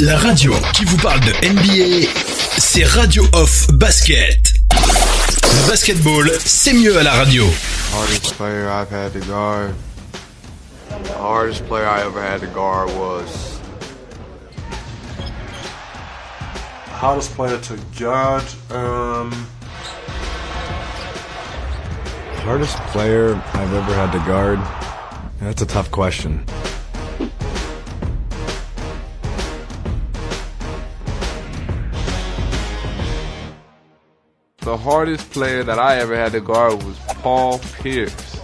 La radio qui vous parle de NBA, c'est Radio Off Basket. Le basketball, c'est mieux à la radio. Hardest player I've had to guard. The hardest player I ever had to guard was. Hardest player to guard. Hardest player I've ever had to guard. That's a tough question. The hardest player that I ever had to guard was Paul Pierce.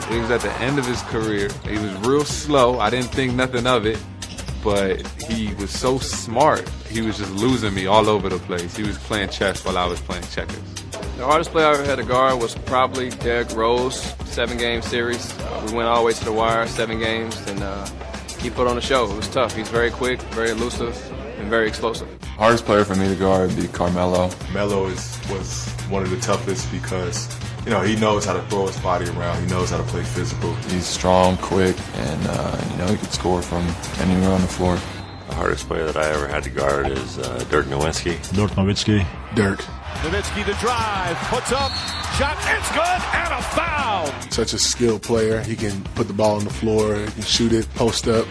He was at the end of his career. He was real slow. I didn't think nothing of it, but he was so smart. He was just losing me all over the place. He was playing chess while I was playing checkers. The hardest player I ever had to guard was probably Derrick Rose, 7-game series. We went all the way to the wire, 7 games, and he put on a show. It was tough. He's very quick, very elusive, and very explosive. Hardest player for me to guard would be Carmelo. Melo was one of the toughest because, you know, he knows how to throw his body around. He knows how to play physical. He's strong, quick, and he can score from anywhere on the floor. The hardest player that I ever had to guard is Dirk Nowitzki. Dirk Nowitzki. Dirk. Nowitzki to drive, puts up, shot, it's good, and a foul. Such a skilled player. He can put the ball on the floor, he can shoot it, post up.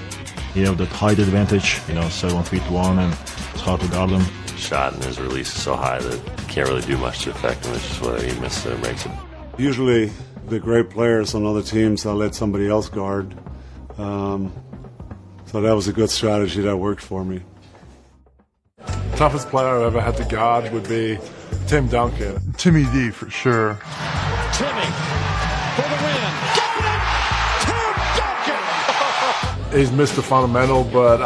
You have that height advantage, 7 feet 1, and it's hard to guard him. Shot and his release is so high that you can't really do much to affect him. It's just whether he misses it or makes it. Usually the great players on other teams, I'll let somebody else guard. So that was a good strategy that worked for me. Toughest player I ever had to guard would be Tim Duncan. Timmy D for sure. Timmy for the win. Got it! Tim Duncan! He's Mr. Fundamental, but,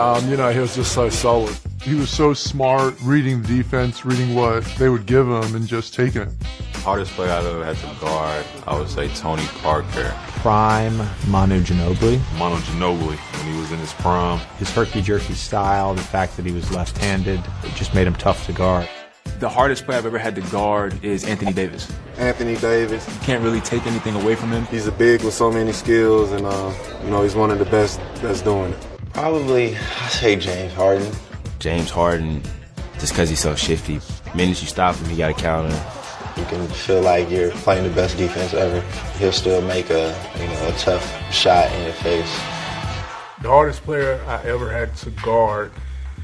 he was just so solid. He was so smart, reading the defense, reading what they would give him, and just taking it. Hardest player I've ever had to guard, I would say Tony Parker. Prime Manu Ginobili. Manu Ginobili, when he was in his prime. His herky-jerky style, the fact that he was left-handed, it just made him tough to guard. The hardest player I've ever had to guard is Anthony Davis. Anthony Davis. You can't really take anything away from him. He's a big with so many skills, and he's one of the best that's doing it. Probably, I say James Harden. James Harden, just because he's so shifty. The minute you stop him, you got to counter him. You can feel like you're playing the best defense ever. He'll still make a tough shot in your face. The hardest player I ever had to guard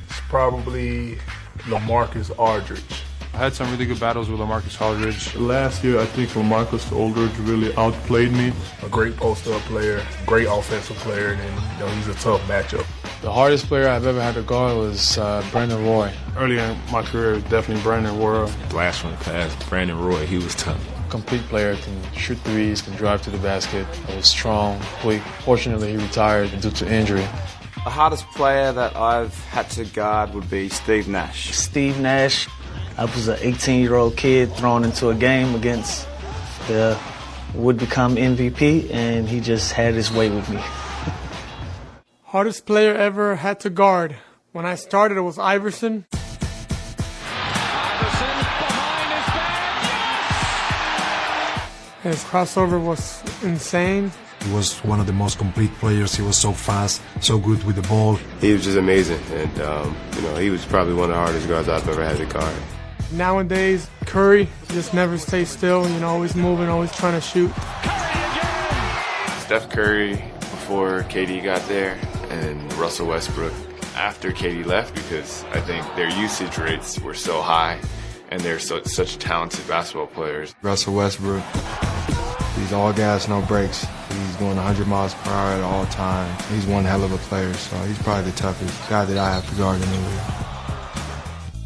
is probably LaMarcus Aldridge. I had some really good battles with LaMarcus Aldridge. Last year, I think LaMarcus Aldridge really outplayed me. A great post-up player, great offensive player, and he's a tough matchup. The hardest player I've ever had to guard was Brandon Roy. Earlier in my career, definitely Brandon Roy. Blast from the past, Brandon Roy, he was tough. Complete player, can shoot threes, can drive to the basket, was strong, quick. Fortunately, he retired due to injury. The hardest player that I've had to guard would be Steve Nash. Steve Nash. I was an 18-year-old kid thrown into a game against the would-become MVP, and he just had his way with me. Hardest player ever had to guard. When I started, it was Iverson. Iverson behind his back. His crossover was insane. He was one of the most complete players. He was so fast, so good with the ball. He was just amazing, and he was probably one of the hardest guards I've ever had to guard. Nowadays, Curry just never stays still. Always moving, always trying to shoot. Steph Curry before KD got there, and Russell Westbrook after KD left, because I think their usage rates were so high, and they're such talented basketball players. Russell Westbrook, he's all gas, no brakes. He's going 100 miles per hour at all time. He's one hell of a player, so he's probably the toughest guy that I have to guard in the league.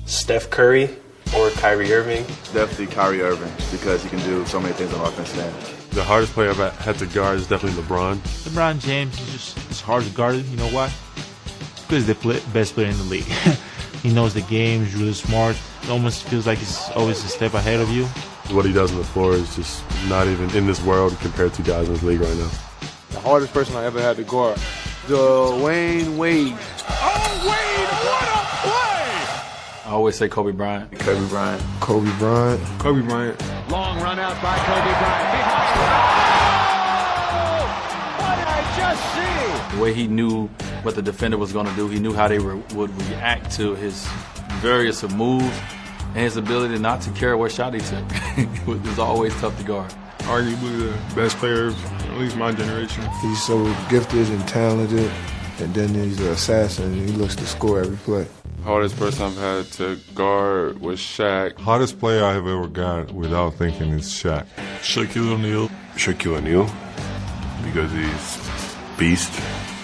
Steph Curry or Kyrie Irving? Definitely Kyrie Irving, because he can do so many things on the offensive end. The hardest player I've had to guard is definitely LeBron. LeBron James is it's hard to guard him. You know why? Because he's the best player in the league. He knows the game, he's really smart. It almost feels like he's always a step ahead of you. What he does on the floor is just not even in this world compared to guys in this league right now. The hardest person I ever had to guard, Dwayne Wade. Oh, Wade, what a play! I always say Kobe Bryant. Kobe Bryant. Kobe Bryant. Kobe Bryant. Long run out by Kobe Bryant. Behind. Oh! What did I just see? The way he knew what the defender was going to do, he knew how they would react to his various moves, and his ability not to care what shot he took. It was always tough to guard. Arguably the best player of at least my generation. He's so gifted and talented, and then he's an assassin, and he looks to score every play. Hardest person I've had to guard was Shaq. Hardest player I have ever got without thinking is Shaq. Shaquille O'Neal. Shaquille O'Neal, because he's beast.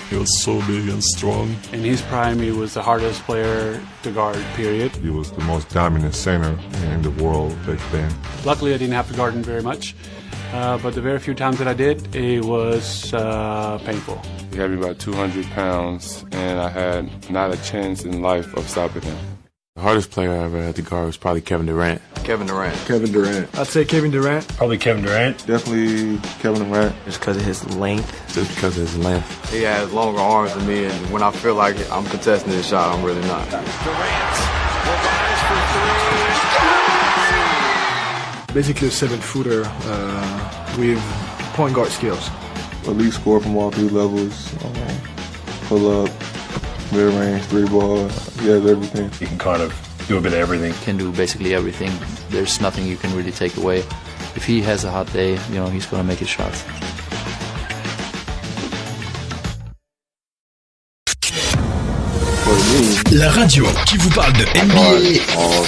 He was so big and strong. In his prime, he was the hardest player to guard, period. He was the most dominant center in the world back then. Luckily, I didn't have to guard him very much. But the very few times that I did, it was painful. He had me about 200 pounds, and I had not a chance in life of stopping him. The hardest player I ever had to guard was probably Kevin Durant. Kevin Durant. Kevin Durant. I'd say Kevin Durant. Probably Kevin Durant. Definitely Kevin Durant. Just because of his length. Just because of his length. He has longer arms than me, and when I feel like I'm contesting his shot, I'm really not. Durant will rise for three. Basically a 7-footer with point guard skills. Elite score from all three levels. Pull up, mid-range, 3-ball. He has everything. He can kind of do a bit of everything. Can do basically everything. There's nothing you can really take away. If he has a hot day, he's going to make his shots. La radio qui vous parle de NBA,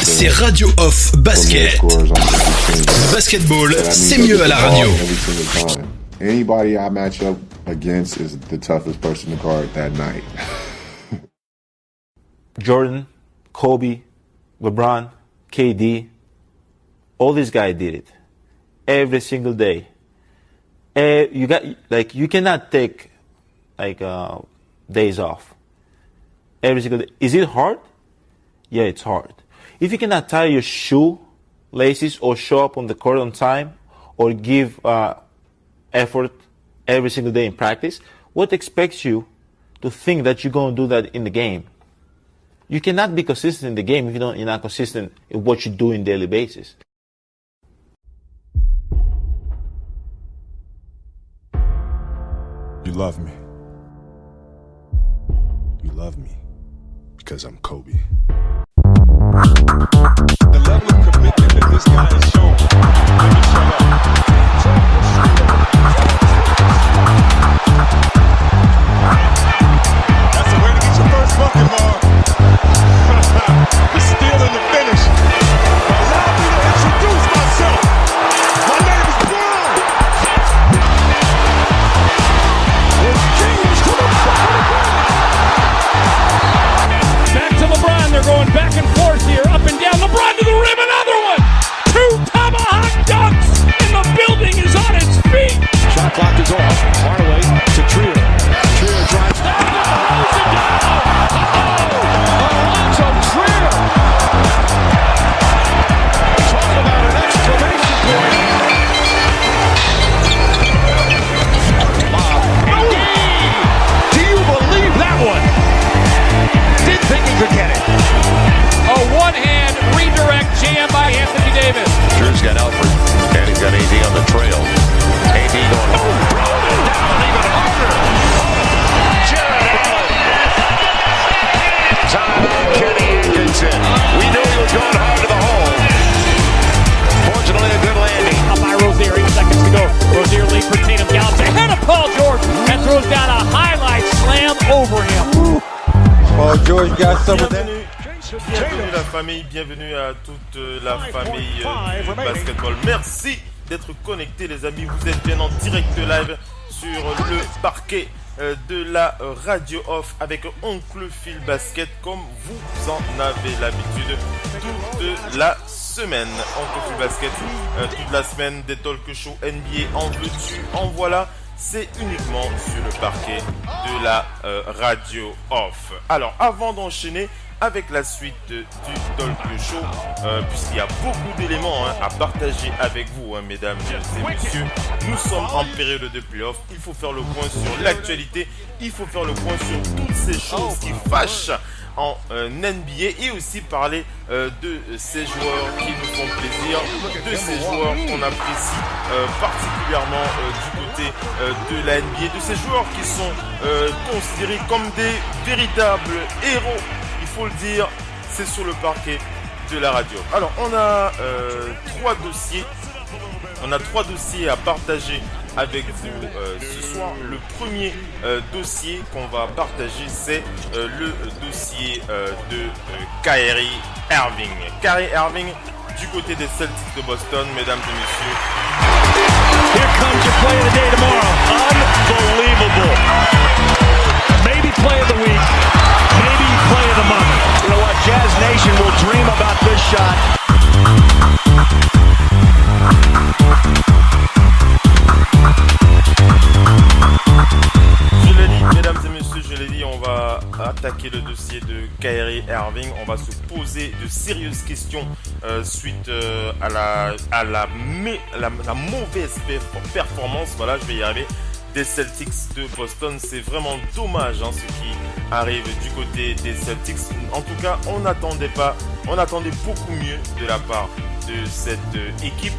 c'est Radio Off Basket. Le basketball, c'est mieux à la radio. Anybody I match up against is the toughest person to guard that night. Jordan, Kobe, LeBron, KD, all these guys did it every single day. You cannot take days off. Every single day. Is it hard? Yeah, it's hard. If you cannot tie your shoe laces or show up on the court on time or give effort every single day in practice, what expects you to think that you're going to do that in the game? You cannot be consistent in the game if you're not consistent in what you do on a daily basis. You love me. You love me because I'm Kobe. The level of commitment that this guy has shown. Let me shut up. That's the way to get your first bucket, Mark. The steal and the finish. Allow me to introduce myself. My name is Brown. It's James to the bucket. Back to LeBron. They're going back and forth here, up and down. LeBron to the rim, another one. 2 tomahawk dunks, and the building is on its feet. Shot clock is off. Hardaway to Trier. Trier drives down, throws it down. Alonzo Trier. Talk about an exclamation point. Bob. Do you believe that one? Didn't think he could get it. A one-hand redirect jam by Anthony Davis. Drew's got Alfred, and he's got AD on the trail. AD going, throwing it down even harder. Jared Allen. Time Kenny Atkinson. We knew he was going hard to the hole. Fortunately, a good landing. Up by Rozier, 8 seconds to go. Rozier lead for Tatum. Gallup ahead of Paul George and throws down a highlight slam over him. Paul George got some of that. Bienvenue la famille, bienvenue à toute la famille du basketball. Merci d'être connectés les amis, vous êtes bien en direct live sur le parquet de la Radio Off avec Oncle Phil Basket comme vous en avez l'habitude toute la semaine. Oncle Phil Basket, toute la semaine des talk shows NBA, en veux-tu, en voilà. C'est uniquement sur le parquet de la Radio Off. Alors, avant d'enchaîner avec la suite du talk show, puisqu'il y a beaucoup d'éléments à partager avec vous, mesdames et messieurs, nous sommes en période de playoff. Il faut faire le point sur l'actualité, il faut faire le point sur toutes ces choses qui fâchent en NBA et aussi parler de ces joueurs qui nous font plaisir, de ces joueurs qu'on apprécie particulièrement du côté de la NBA, de ces joueurs qui sont considérés comme des véritables héros, il faut le dire, c'est sur le parquet de la radio. Alors on a trois dossiers. On a trois dossiers à partager avec vous ce soir. Le premier dossier qu'on va partager, c'est le dossier de Kyrie Irving. Kyrie Irving du côté des Celtics de Boston, mesdames et messieurs. Here comes your play of the day tomorrow. Unbelievable. Maybe play of the week. Maybe play of the month. You know what? Jazz Nation will dream about this shot. Je l'ai dit, mesdames et messieurs, je l'ai dit, on va attaquer le dossier de Kyrie Irving. On va se poser de sérieuses questions suite à la mauvaise performance. Voilà, je vais y arriver. Des Celtics de Boston, c'est vraiment dommage ce qui arrive du côté des Celtics. En tout cas, on attendait beaucoup mieux de la part de cette équipe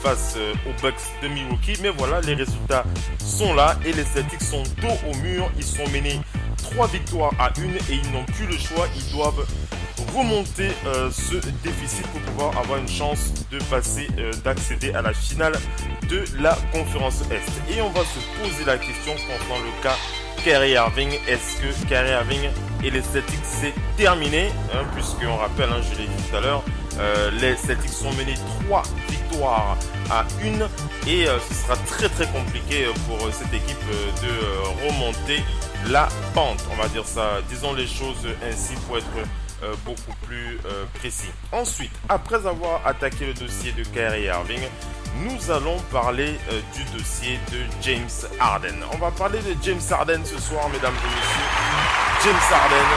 face aux Bucks de Milwaukee. Mais voilà, les résultats sont là et les Celtics sont dos au mur. Ils sont menés 3 victoires à 1 et ils n'ont plus le choix. Ils doivent remonter ce déficit pour pouvoir avoir une chance de passer, d'accéder à la finale de la conférence Est. Et on va se poser la question concernant le cas Kyrie Irving. Est-ce que Kyrie Irving et les Celtics c'est terminé puisqu'on rappelle, je l'ai dit tout à l'heure, les Celtics sont menés 3 victoires à 1 et ce sera très très compliqué pour cette équipe de remonter la pente, on va dire ça, disons les choses ainsi pour être beaucoup plus précis. Ensuite, après avoir attaqué le dossier de Kyrie Irving, nous allons parler du dossier de James Harden. On va parler de James Harden ce soir, mesdames et messieurs. James Harden.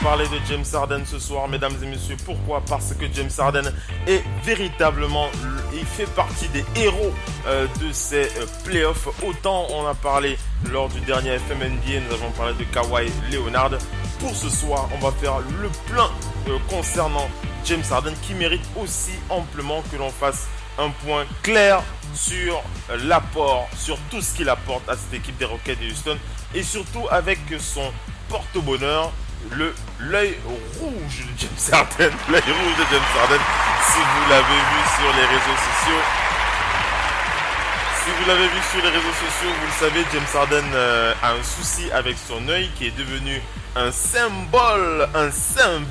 Parler de James Harden ce soir, mesdames et messieurs. Pourquoi? Parce que James Harden est véritablement, il fait partie des héros de ces playoffs. Autant on a parlé lors du dernier FM NBA, nous avons parlé de Kawhi Leonard. Pour ce soir, on va faire le plein concernant James Harden, qui mérite aussi amplement que l'on fasse un point clair sur l'apport, sur tout ce qu'il apporte à cette équipe des Rockets de Houston, et surtout avec son porte-bonheur, l'œil rouge de James Harden. L'œil rouge de James Harden, si vous l'avez vu sur les réseaux sociaux. Si vous l'avez vu sur les réseaux sociaux, vous le savez, James Harden a un souci avec son œil qui est devenu un symbole, un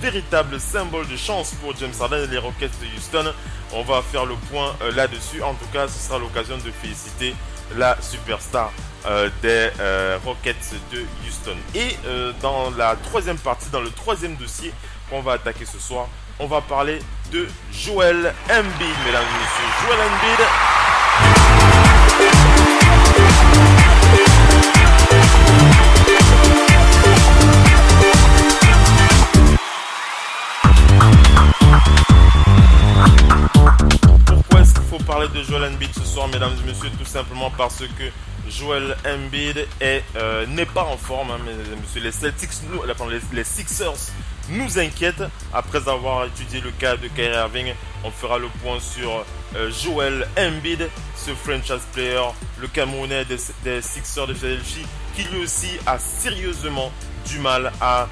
véritable symbole de chance pour James Harden et les Rockets de Houston. On va faire le point là-dessus. En tout cas, ce sera l'occasion de féliciter la superstar des Rockets de Houston. Et dans la troisième partie, dans le troisième dossier qu'on va attaquer ce soir, on va parler de Joel Embiid, mesdames et messieurs. Joel Embiid. Pourquoi est-ce qu'il faut parler de Joel Embiid ce soir, mesdames et messieurs? Tout simplement parce que Joel Embiid n'est pas en forme, mesdames et messieurs. Les Celtics, les Sixers nous inquiètent. Après avoir étudié le cas de Kyrie Irving, on fera le point sur Joel Embiid, ce franchise player, le Camerounais des Sixers de Philadelphie, qui lui aussi a sérieusement du mal à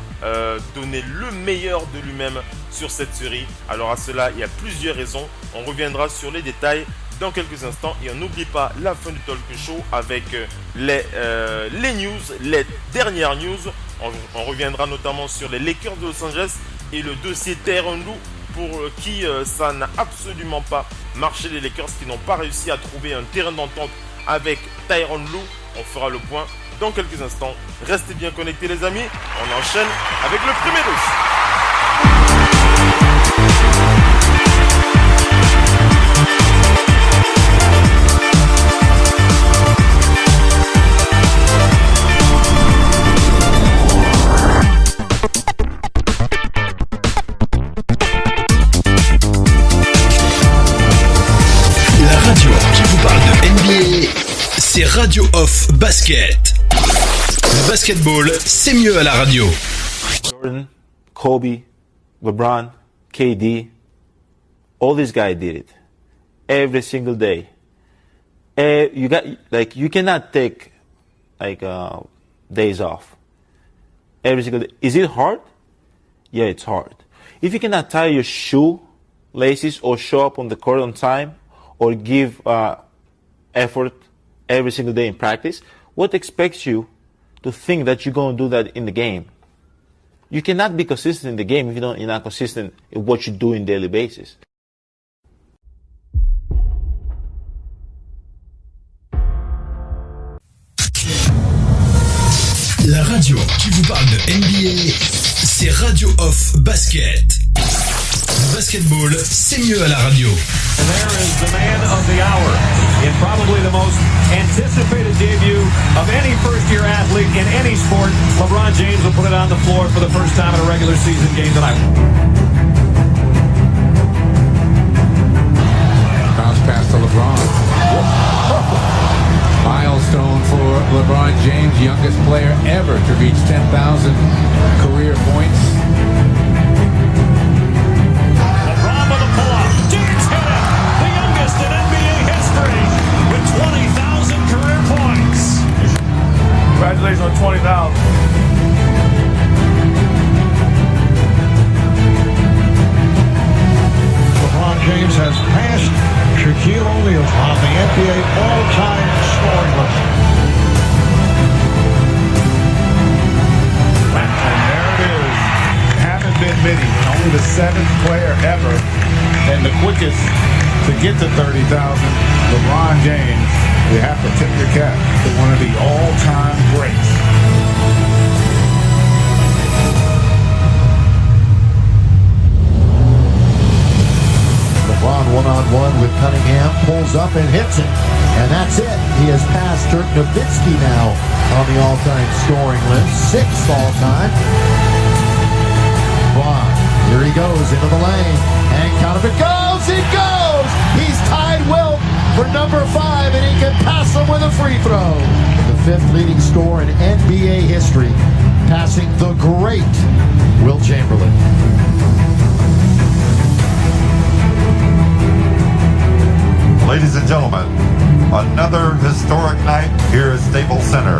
donner le meilleur de lui-même sur cette série. Alors à cela, il y a plusieurs raisons. On reviendra sur les détails dans quelques instants et on n'oublie pas la fin du talk show avec les news, les dernières news. On reviendra notamment sur les Lakers de Los Angeles et le dossier Tyronn Lue, pour qui ça n'a absolument pas marché, les Lakers qui n'ont pas réussi à trouver un terrain d'entente avec Tyronn Lue. On fera le point dans quelques instants. Restez bien connectés les amis, on enchaîne avec le premier dossier. Radio Off Basket. Le basketball, c'est mieux à la radio. Jordan, Kobe, LeBron, KD, all these guys did it every single day. You cannot take days off every single day. Is it hard? Yeah, it's hard. If you cannot tie your shoe laces or show up on the court on time or give effort every single day in practice, what expects you to think that you're going to do that in the game? You cannot be consistent in the game if you're not consistent in what you do on a daily basis. La radio qui vous parle de NBA, c'est Radio Off Basket. Le basketball, c'est mieux à la radio. And there is the man of the hour in probably the most anticipated debut of any first-year athlete in any sport. LeBron James will put it on the floor for the first time in a regular season game tonight. Bounce pass to LeBron. Milestone for LeBron James, youngest player ever to reach 10,000 career points. LeBron with a pull-up. James hit it. The youngest in NBA history with 20,000 career points. Congratulations on 20,000. LeBron James has passed Shaquille O'Neal on the NBA all-time scoring list. And there it is. Haven't been many. Only the 7th player ever and the quickest to get to 30,000. LeBron James, you have to tip your cap to one of the all-time greats. LeBron one-on-one with Cunningham, pulls up and hits it. And that's it. He has passed Dirk Nowitzki now on the all-time scoring list. 6th all-time. LeBron, here he goes into the lane. And count if it goes, he goes! He's tied Wilt for number 5, and he can pass him with a free throw. The 5th leading scorer in NBA history, passing the great Wilt Chamberlain. Ladies and gentlemen, another historic night here at Staples Center.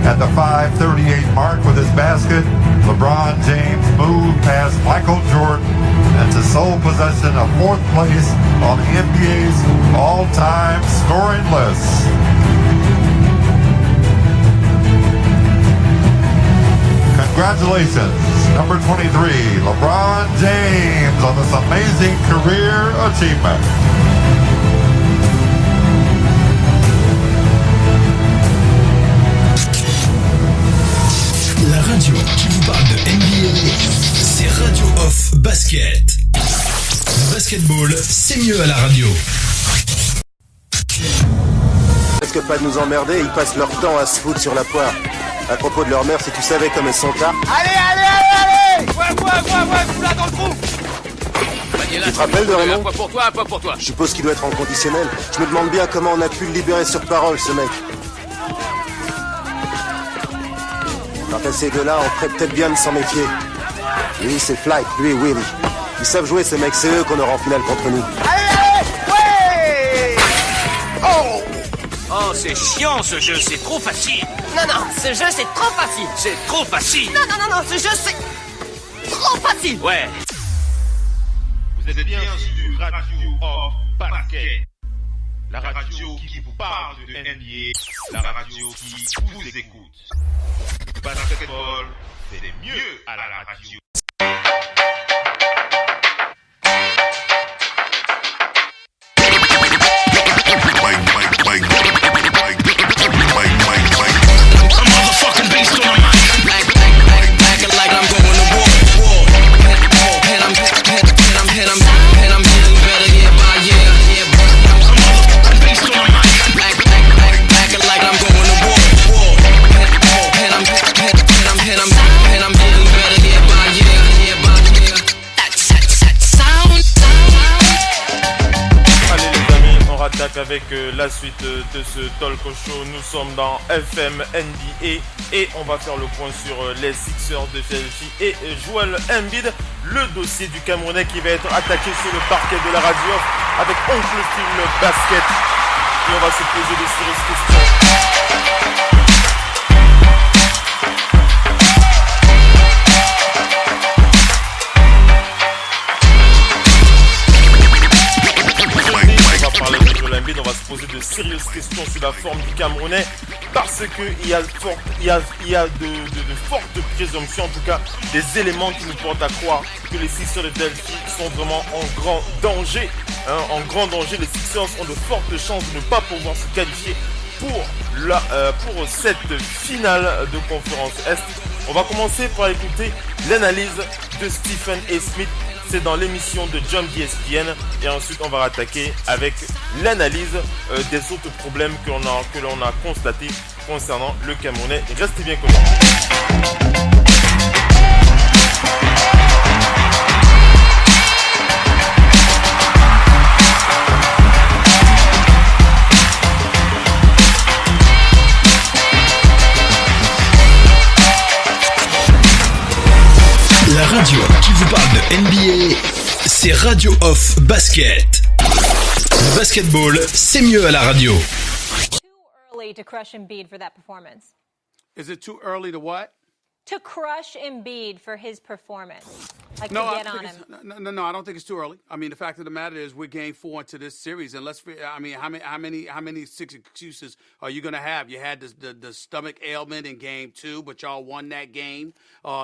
At the 5:38 mark with his basket, LeBron James moved past Michael Jordan into sole possession of 4th place on the NBA's all-time scoring list. Congratulations, number 23, LeBron James, on this amazing career achievement. La radio qui vous parle de NBA, c'est Radio Off Basket. Le basketball, c'est mieux à la radio. Presque pas de nous emmerder, ils passent leur temps à se foutre sur la poire. À propos de leur mère, si tu savais comme elles sont tard. Allez Ouais, fous là dans le trou. Tu te rappelles de Raymond? Un point pour toi, un point pour toi. Je suppose qu'il doit être en conditionnel. Je me demande bien comment on a pu le libérer sur parole, ce mec. Quant à ces deux-là, on ferait peut-être bien de s'en méfier. Lui, c'est Flight, lui, Willy. Ils savent jouer, ces mecs, c'est eux qu'on aura en finale contre nous. Ouais Oh Oh, c'est chiant ce jeu, c'est trop facile. Non, ce jeu, c'est trop facile. C'est trop facile. Non, ce jeu, c'est trop facile. Ouais. Vous êtes bien sur Radio Off Basket. La radio qui vous parle de NBA. La radio qui vous écoute. Basketball, c'est mieux à la radio. And I'm getting better year by year. avec la suite de ce talk show. Nous sommes dans FM NBA et on va faire le point sur les Sixers de Philadelphie et Joel Embiid, le dossier du Camerounais qui va être attaqué sur le parquet de la radio avec Oncle Steve Basket. Et on va se poser des sérieuses questions. On va se poser de sérieuses questions sur la forme du Camerounais parce qu'il y a de fortes présomptions, en tout cas des éléments qui nous portent à croire que les Sixers de Philadelphie sont vraiment en grand danger. En grand danger, les Sixers ont de fortes chances de ne pas pouvoir se qualifier pour cette finale de conférence Est. On va commencer par écouter l'analyse de Stephen A. Smith. C'est dans l'émission de John d'ESPN et ensuite on va attaquer avec l'analyse des autres problèmes que l'on a constatés concernant le Camerounais. Restez bien connectés. La radio qui vous parle de NBA, c'est Radio Off Basket. Le basketball, c'est mieux à la radio. Too early to crush Embiid for that performance. Is it too early to what? To crush Embiid for his performance. Like no, to get on him. No, I don't think it's too early. I mean, the fact of the matter is we're game 4 into this series, and how many six excuses are you going to have? You had the stomach ailment in game 2, but y'all won that game.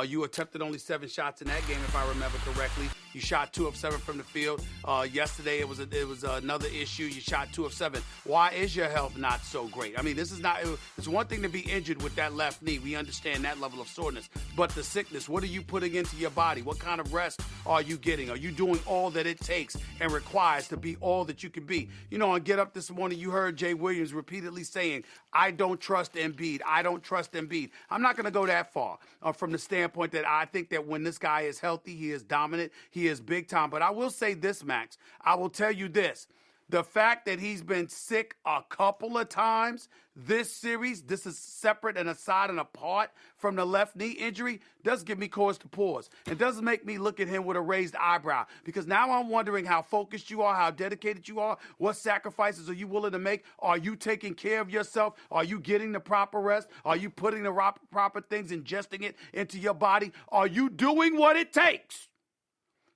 You attempted only 7 shots in that game, if I remember correctly. You shot 2 of 7 from the field. Yesterday it was another issue. You shot 2 of 7. Why is your health not so great? I mean, it's one thing to be injured with that left knee. We understand that level of soreness, but the sickness. What are you putting into your body? What kind of rest are you getting? Are you doing all that it takes and requires to be all that you can be? You know, on Get Up this morning, you heard Jay Williams repeatedly saying, I don't trust Embiid. I don't trust Embiid. I'm not going to go that far from the standpoint that I think that when this guy is healthy, he is dominant, he is big time. But I will say this, Max. I will tell you this. The fact that he's been sick a couple of times this series, this is separate and aside and apart from the left knee injury, does give me cause to pause. It does make me look at him with a raised eyebrow because now I'm wondering how focused you are, how dedicated you are, what sacrifices are you willing to make? Are you taking care of yourself? Are you getting the proper rest? Are you putting the proper things, ingesting it into your body? Are you doing what it takes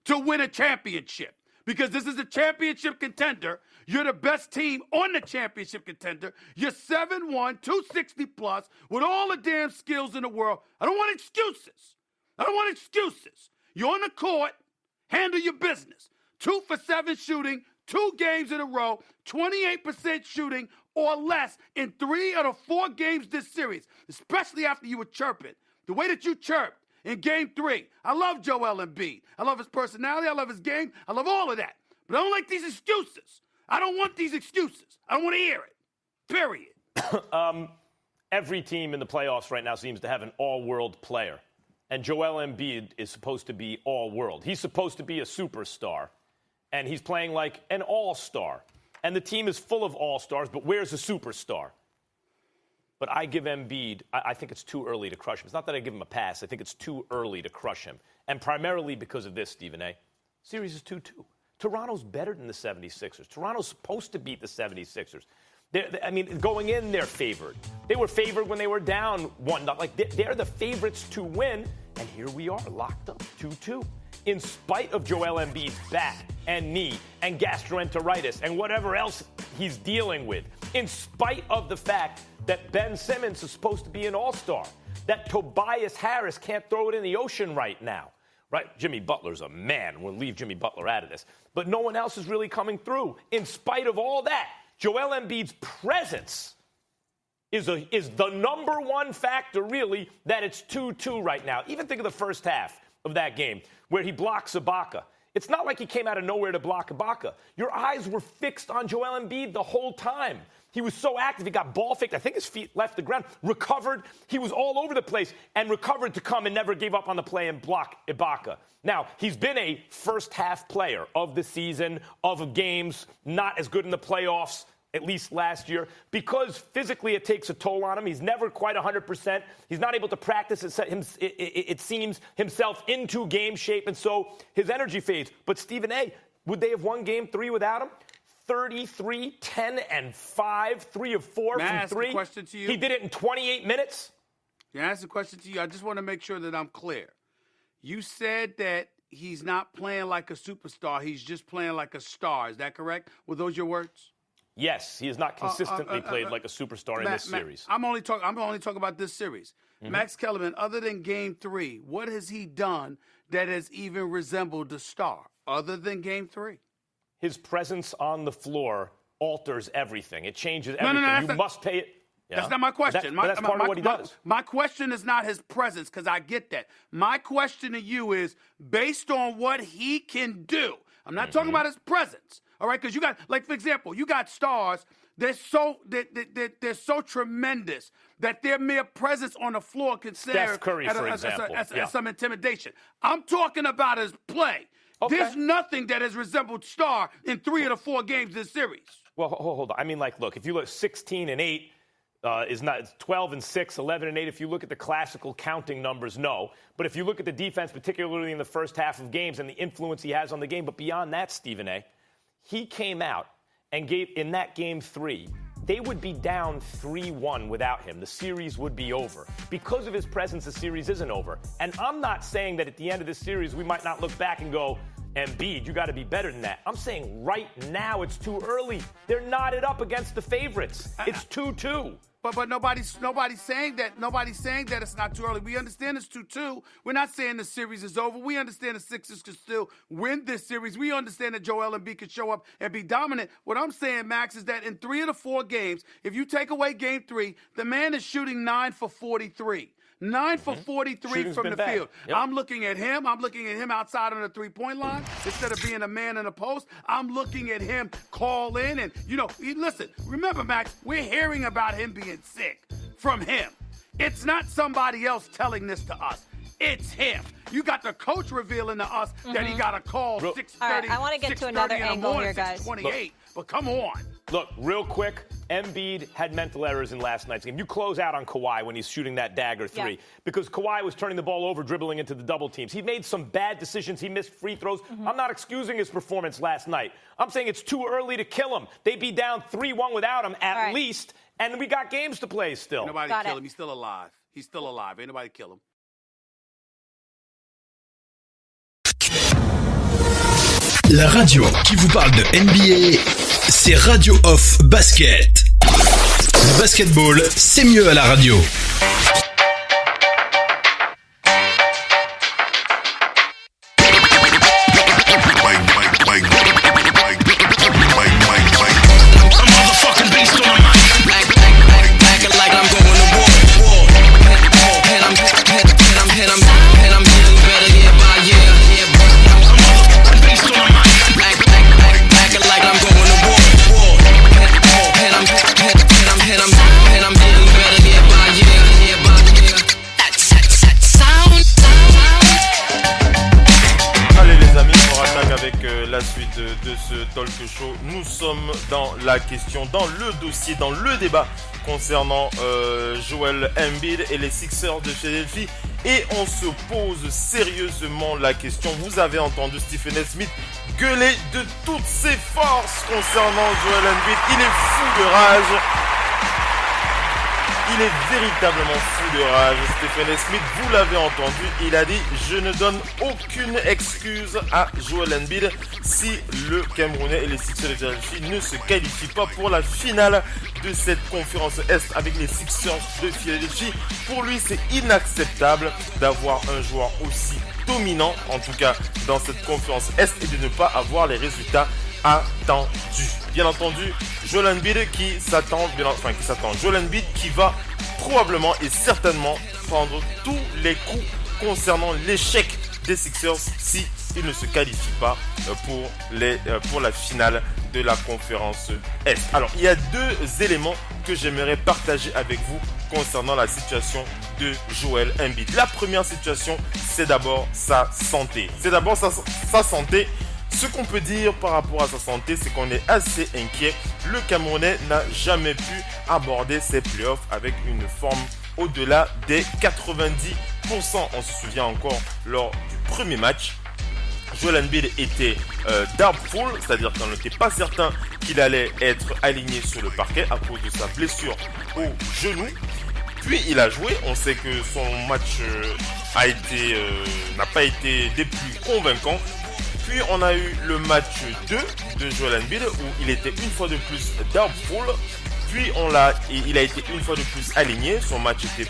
to win a championship? Because this is a championship contender. You're the best team on the championship contender. You're 7-1, 260 plus, with all the damn skills in the world. I don't want excuses. You're on the court. Handle your business. 2 for 7 shooting, 2 games in a row, 28% shooting or less in 3 out of 4 games this series, especially after you were chirping. The way that you chirped in game 3. I love Joel Embiid. I love his personality. I love his game. I love all of that. But I don't like these excuses. I don't want these excuses. I don't want to hear it. Period. Every team in the playoffs right now seems to have an all-world player. And Joel Embiid is supposed to be all-world. He's supposed to be a superstar. And he's playing like an all-star. And the team is full of all-stars, but where's the superstar? But I give Embiid, I think it's too early to crush him. It's not that I give him a pass. I think it's too early to crush him. And primarily because of this, Stephen A. Series is 2-2. Toronto's better than the 76ers. Toronto's supposed to beat the 76ers. Going in, they're favored. They were favored when they were down 1-0. They're the favorites to win. And here we are, locked up 2-2. In spite of Joel Embiid's back and knee and gastroenteritis and whatever else he's dealing with. In spite of the fact that Ben Simmons is supposed to be an all-star, that Tobias Harris can't throw it in the ocean right now. Right, Jimmy Butler's a man. We'll leave Jimmy Butler out of this. But no one else is really coming through. In spite of all that, Joel Embiid's presence is the number one factor, really, that it's 2-2 right now. Even think of the first half of that game where he blocks Ibaka. It's not like he came out of nowhere to block Ibaka. Your eyes were fixed on Joel Embiid the whole time. He was so active. He got ball faked. I think his feet left the ground. Recovered. He was all over the place and recovered to come and never gave up on the play and block Ibaka. Now, he's been a first-half player of the season, of games, not as good in the playoffs. at least last year, because physically it takes a toll on him. He's never quite 100%. He's not able to practice, it seems, himself into game shape, and so his energy fades. But Stephen A., would they have won Game 3 without him? 33, 10, and 5, 3 of 4 May I from ask 3. a question to you? He did it in 28 minutes. Can I ask a question to you? I just want to make sure that I'm clear. You said that he's not playing like a superstar. He's just playing like a star. Is that correct? Were those your words? Yes, he has not consistently played like a superstar in this series. I'm only talking about this series. Mm-hmm. Max Kellerman, other than Game 3, what has he done that has even resembled the star other than Game 3? His presence on the floor alters everything. It changes everything. You must pay it. Yeah. That's not my question. That's part of what he does. My question is not his presence, because I get that. My question to you is, based on what he can do, I'm not talking about his presence, all right? Because you got, like, for example, you got stars. They're so tremendous that their mere presence on the floor can serve Steph Curry, for example. as some intimidation. I'm talking about his play. Okay. There's nothing that has resembled Star in 3 of the 4 games this series. Well, hold on. I mean, like, look, if you look 16 and 8 is not 12 and 6, 11 and 8. If you look at the classical counting numbers, no. But if you look at the defense, particularly in the first half of games and the influence he has on the game, but beyond that, Stephen A., he came out and gave in that Game 3. They would be down 3-1 without him. The series would be over. Because of his presence, the series isn't over. And I'm not saying that at the end of this series, we might not look back and go, Embiid, you got to be better than that. I'm saying right now it's too early. They're knotted up against the favorites. It's 2-2. But nobody's saying that. Nobody's saying that it's not too early. We understand it's 2-2. We're not saying the series is over. We understand the Sixers can still win this series. We understand that Joel Embiid can show up and be dominant. What I'm saying, Max, is that in 3 of the 4 games, if you take away Game 3, the man is shooting 9 for 43. 9 for 43 Shooting's from the bad. field. Yep. I'm looking at him. I'm looking at him outside on the three-point line. Instead of being a man in a post, I'm looking at him call in. And, listen, remember, Max, we're hearing about him being sick from him. It's not somebody else telling this to us. It's him. You got the coach revealing to us that he got a call 6:30. All right, I want to get to another angle here, guys. 6:28. But come on. Look, real quick, Embiid had mental errors in last night's game. You close out on Kawhi when he's shooting that dagger 3 because Kawhi was turning the ball over, dribbling into the double teams. He made some bad decisions. He missed free throws. I'm not excusing his performance last night. I'm saying it's too early to kill him. They'd be down 3-1 without him at least, and we got games to play still. Ain't nobody kill him. He's still alive. He's still alive. Ain't nobody kill him. La radio qui vous parle de NBA, c'est Radio Off Basket. Le basketball, c'est mieux à la radio. De ce talk show, nous sommes dans la question, dans le dossier, dans le débat concernant Joel Embiid et les Sixers de Philadelphie, et on se pose sérieusement la question. Vous avez entendu Stephen A. Smith gueuler de toutes ses forces concernant Joel Embiid. Il est fou de rage. Il est véritablement fou de rage. Stephen A. Smith, vous l'avez entendu, il a dit « Je ne donne aucune excuse à Joel Embiid si le Camerounais et les Sixers de Philadelphie ne se qualifient pas pour la finale de cette conférence Est avec les Sixers de Philadelphie. » Pour lui, c'est inacceptable d'avoir un joueur aussi dominant, en tout cas dans cette conférence Est, et de ne pas avoir les résultats attendus. Bien entendu, Joel Embiid qui s'attend, Joel Embiid qui va probablement et certainement prendre tous les coups concernant l'échec des Sixers si ils ne se qualifient pas pour la finale de la conférence Est. Alors, il y a 2 éléments que j'aimerais partager avec vous concernant la situation de Joel Embiid. La première situation, c'est d'abord sa santé. Ce qu'on peut dire par rapport à sa santé, c'est qu'on est assez inquiet. Le Camerounais n'a jamais pu aborder ses playoffs avec une forme au-delà des 90%. On se souvient encore lors du premier match, Joel Embiid était doubtful, c'est-à-dire qu'on n'était pas certain qu'il allait être aligné sur le parquet à cause de sa blessure au genou. Puis il a joué, on sait que son match n'a pas été des plus convaincants. Puis on a eu le match 2 de Joel Embiid où il était une fois de plus doubtful. Puis il a été une fois de plus aligné, son match était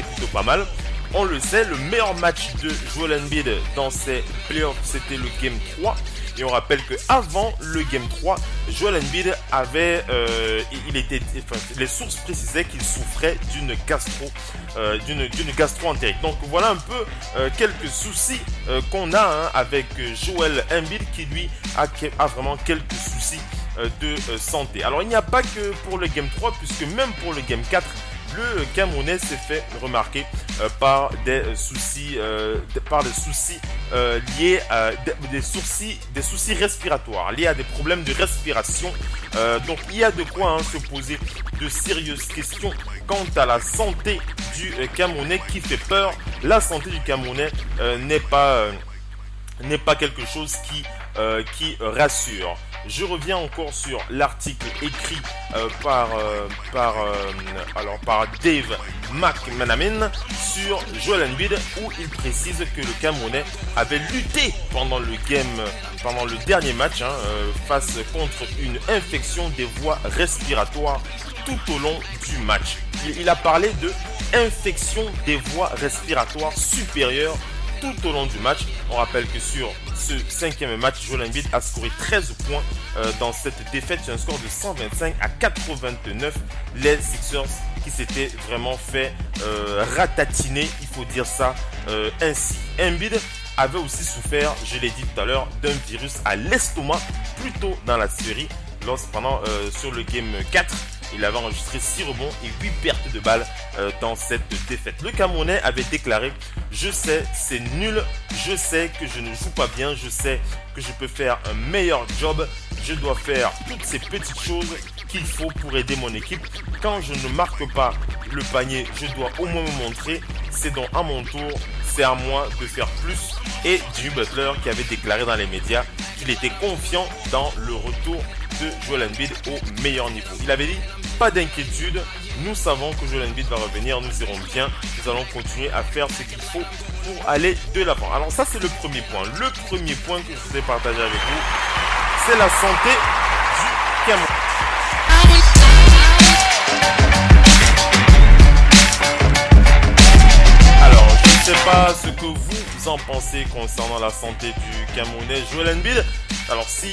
plutôt pas mal. On le sait, le meilleur match de Joel Embiid dans ses playoffs, c'était le Game 3. Et on rappelle qu'avant le Game 3, Joel Embiid avait, les sources précisaient qu'il souffrait d'une gastro-entérite. Donc voilà un peu quelques soucis qu'on a avec Joel Embiid qui lui a vraiment quelques soucis de santé. Alors il n'y a pas que pour le Game 3, puisque même pour le Game 4, le Camerounais s'est fait remarquer par des soucis liés à des soucis respiratoires, liés à des problèmes de respiration. Donc il y a de quoi se poser de sérieuses questions quant à la santé du Camerounais qui fait peur. La santé du Camerounais n'est pas quelque chose qui rassure. Je reviens encore sur l'article écrit par Dave McManaman sur Joel Embiid où il précise que le Camerounais avait lutté pendant le dernier match face contre une infection des voies respiratoires tout au long du match. Il a parlé de infection des voies respiratoires supérieures tout au long du match. On rappelle que sur ce 5e match, Joel Embiid a scoré 13 points dans cette défaite sur un score de 125-89. Les Sixers qui s'étaient vraiment fait ratatiner, il faut dire ça ainsi. Embiid avait aussi souffert, je l'ai dit tout à l'heure, d'un virus à l'estomac plus tôt dans la série. Sur le Game 4, il avait enregistré 6 rebonds et 8 pertes de balles dans cette défaite. Le Camerounais avait déclaré « Je sais, c'est nul, je sais que je ne joue pas bien, je sais que je peux faire un meilleur job, je dois faire toutes ces petites choses qu'il faut pour aider mon équipe. Quand je ne marque pas le panier, je dois au moins me montrer, c'est donc à mon tour, c'est à moi de faire plus. » Et Jimmy Butler qui avait déclaré dans les médias qu'il était confiant dans le retour de Joel Embiid au meilleur niveau. Il avait dit « Pas d'inquiétude, nous savons que Joel Embiid va revenir, nous irons bien, nous allons continuer à faire ce qu'il faut pour aller de l'avant. » Alors ça c'est le premier point. Le premier point que je voudrais partager avec vous, c'est la santé du Cameroun. Alors je ne sais pas ce que vous en pensez concernant la santé du Camerounais Joel Embiid. Alors si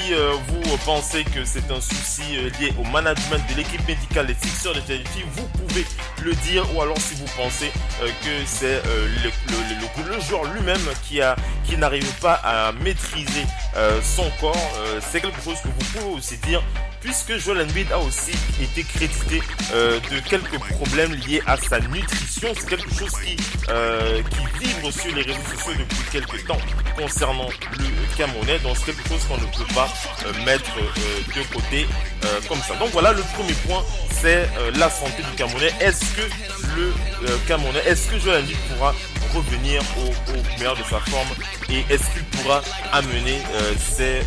vous pensez que c'est un souci lié au management de l'équipe médicale des Sixers de Philadelphie, vous pouvez le dire, ou alors si vous pensez que c'est le joueur lui-même qui n'arrive pas à maîtriser son corps, c'est quelque chose que vous pouvez aussi dire, puisque Joel Embiid a aussi été crédité de quelques problèmes liés à sa nutrition. C'est quelque chose qui vibre sur les réseaux sociaux depuis quelques temps concernant le Camerounais, donc c'est quelque chose qu'on ne peut pas mettre de côté comme ça. Donc voilà, le premier point, c'est la santé du Camerounais. Est-ce que Joel Embiid pourra revenir au meilleur de sa forme, et est-ce qu'il pourra amener ses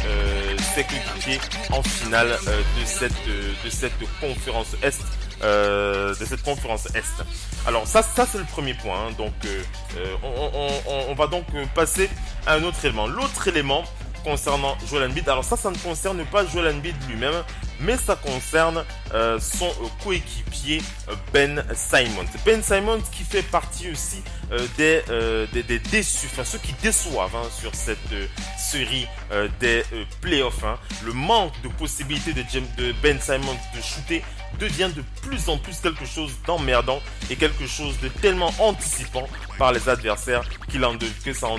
coéquipiers en finale de cette conférence Est, Alors ça c'est le premier point, Donc on va donc passer à un autre élément. L'autre élément concernant Joel Embiid, alors ça ne concerne pas Joel Embiid lui-même, mais ça concerne son coéquipier Ben Simmons. Ben Simmons qui fait partie aussi des déçus, enfin ceux qui déçoivent sur cette série des playoffs. Le manque de possibilités de Ben Simmons de shooter devient de plus en plus quelque chose d'emmerdant et quelque chose de tellement anticipant par les adversaires que ça en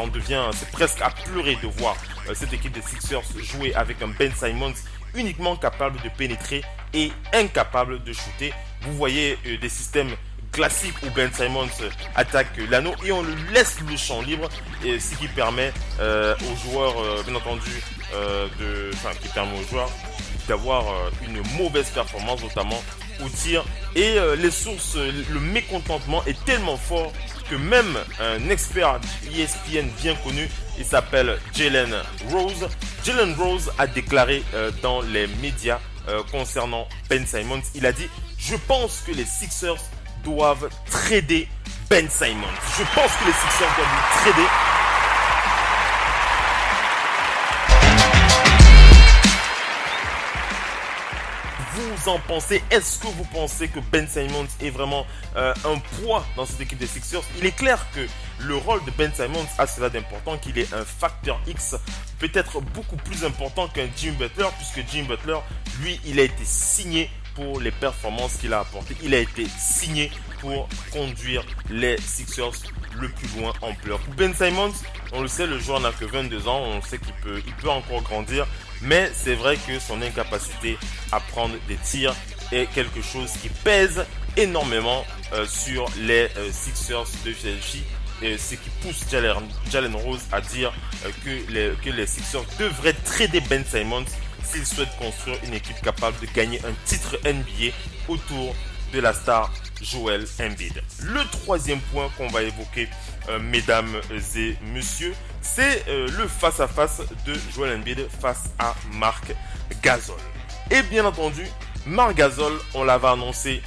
devient, c'est presque à pleurer de voir cette équipe des Sixers jouer avec un Ben Simmons uniquement capable de pénétrer et incapable de shooter. Vous voyez des systèmes classique où Ben Simmons attaque l'anneau et on lui laisse le champ libre, et ce qui permet aux joueurs, bien entendu, qui permet aux joueurs d'avoir une mauvaise performance, notamment au tir. Et les sources, le mécontentement est tellement fort que même un expert ESPN bien connu, il s'appelle Jalen Rose. Jalen Rose a déclaré dans les médias concernant Ben Simmons, il a dit « Je pense que les Sixers doivent trader Ben Simmons. Je pense que les Sixers doivent lui trader. » Vous en pensez? Est-ce que vous pensez que Ben Simmons est vraiment un poids dans cette équipe des Sixers? Il est clair que le rôle de Ben Simmons a cela d'important qu'il est un facteur X, peut-être beaucoup plus important qu'un Jimmy Butler, puisque Jimmy Butler, lui, il a été signé pour les performances qu'il a apportées. Il a été signé pour conduire les Sixers le plus loin en playoff. Pour Ben Simmons, on le sait, le joueur n'a que 22 ans, on sait qu'il peut encore grandir, mais c'est vrai que son incapacité à prendre des tirs est quelque chose qui pèse énormément sur les Sixers de Philadelphie, ce qui pousse Jalen Rose à dire que les Sixers devraient trader Ben Simmons s'ils souhaitent construire une équipe capable de gagner un titre NBA autour de la star Joel Embiid. Le troisième point qu'on va évoquer, mesdames et messieurs, c'est le face-à-face de Joel Embiid face à Marc Gasol. Et bien entendu, Marc Gasol, on l'avait annoncé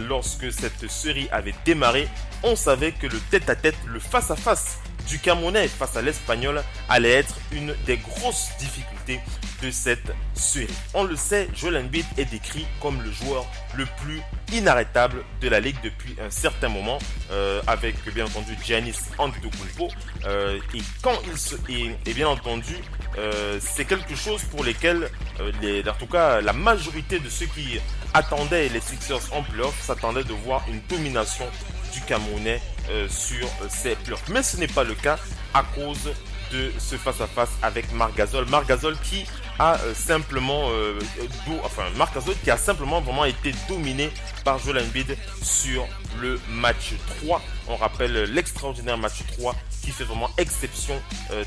lorsque cette série avait démarré, on savait que le tête-à-tête, le face-à-face du Camerounais face à l'Espagnol allait être une des grosses difficultés de cette série. On le sait, Joel Embiid est décrit comme le joueur le plus inarrêtable de la ligue depuis un certain moment, avec bien entendu Giannis Antetokounmpo, et bien entendu c'est quelque chose pour lesquels en tout cas la majorité de ceux qui attendaient les Sixers en playoff s'attendaient de voir une domination du Camerounais sur ces playoffs. Mais ce n'est pas le cas à cause de ce face-à-face avec Marc Gasol. Marc Gasol qui a simplement vraiment été dominé par Joel Embiid sur le match 3. On rappelle l'extraordinaire match 3 qui fait vraiment exception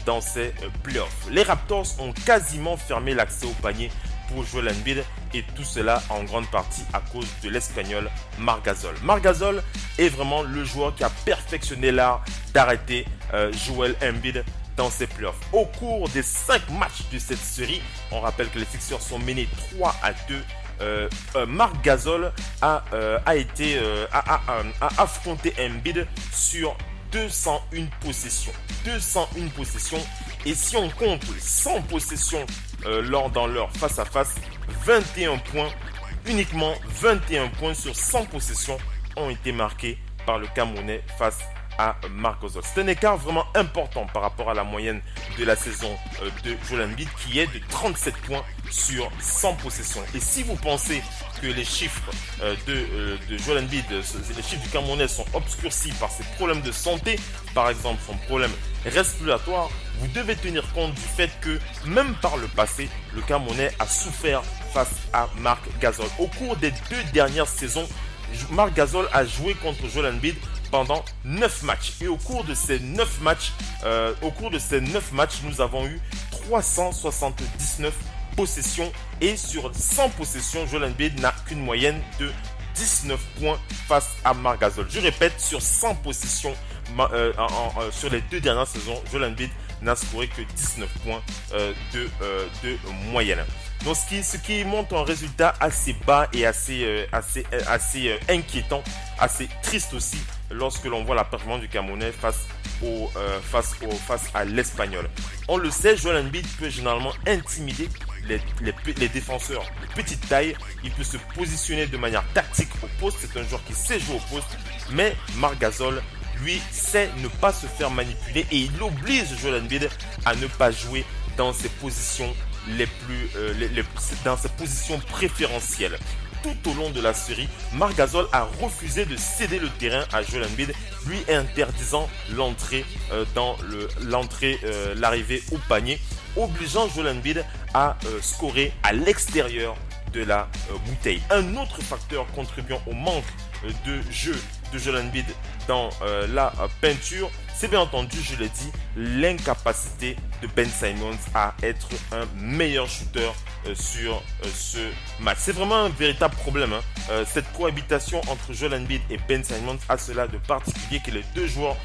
dans ces playoffs. Les Raptors ont quasiment fermé l'accès au panier pour Joel Embiid, et tout cela en grande partie à cause de l'Espagnol Marc Gasol. Marc Gasol est vraiment le joueur qui a perfectionné l'art d'arrêter Joel Embiid dans ses playoffs. Au cours des 5 matchs de cette série, on rappelle que les Sixers sont menés 3-2. Marc Gasol a affronté Embiid sur 201 possessions. 201 possessions. Et si on compte 100 possessions dans leur face-à-face, 21 points, uniquement 21 points sur 100 possessions ont été marqués par le Camerounais face à Marc Gasol. C'est un écart vraiment important par rapport à la moyenne de la saison de Joel Embiid qui est de 37 points sur 100 possessions. Et si vous pensez que les chiffres de Joel Embiid, les chiffres du Camerounais sont obscurcis par ses problèmes de santé, par exemple son problème respiratoire, vous devez tenir compte du fait que même par le passé, le Camerounais a souffert face à Marc Gasol. Au cours des 2 dernières saisons, Marc Gasol a joué contre Joel Embiid pendant 9 matchs. Et au cours de ces 9 matchs, nous avons eu 379 possessions. Et sur 100 possessions, Joel Embiid n'a qu'une moyenne de 19 points face à Marc Gasol. Je répète, sur 100 possessions sur les 2 dernières saisons, Joel Embiid n'a scoré que 19 points de moyenne. Donc ce qui montre un résultat assez bas et assez inquiétant, assez triste aussi lorsque l'on voit la performance du Camerounais face à l'Espagnol. On le sait, Joel Embiid peut généralement intimider les défenseurs de petite taille. Il peut se positionner de manière tactique au poste. C'est un joueur qui sait jouer au poste. Mais Marc Gasol, lui, sait ne pas se faire manipuler et il oblige Joel Embiid à ne pas jouer dans ses positions dans ses positions préférentielles. Tout au long de la série, Marc Gasol a refusé de céder le terrain à Joel Embiid, lui interdisant l'arrivée au panier, obligeant Joel Embiid à scorer à l'extérieur de la bouteille. Un autre facteur contribuant au manque de jeu de Joel Embiid dans la peinture, c'est bien entendu, je l'ai dit, l'incapacité de Ben Simmons à être un meilleur shooter sur ce match. C'est vraiment un véritable problème, hein. Cette cohabitation entre Joel Embiid et Ben Simmons a cela de particulier que les deux joueurs,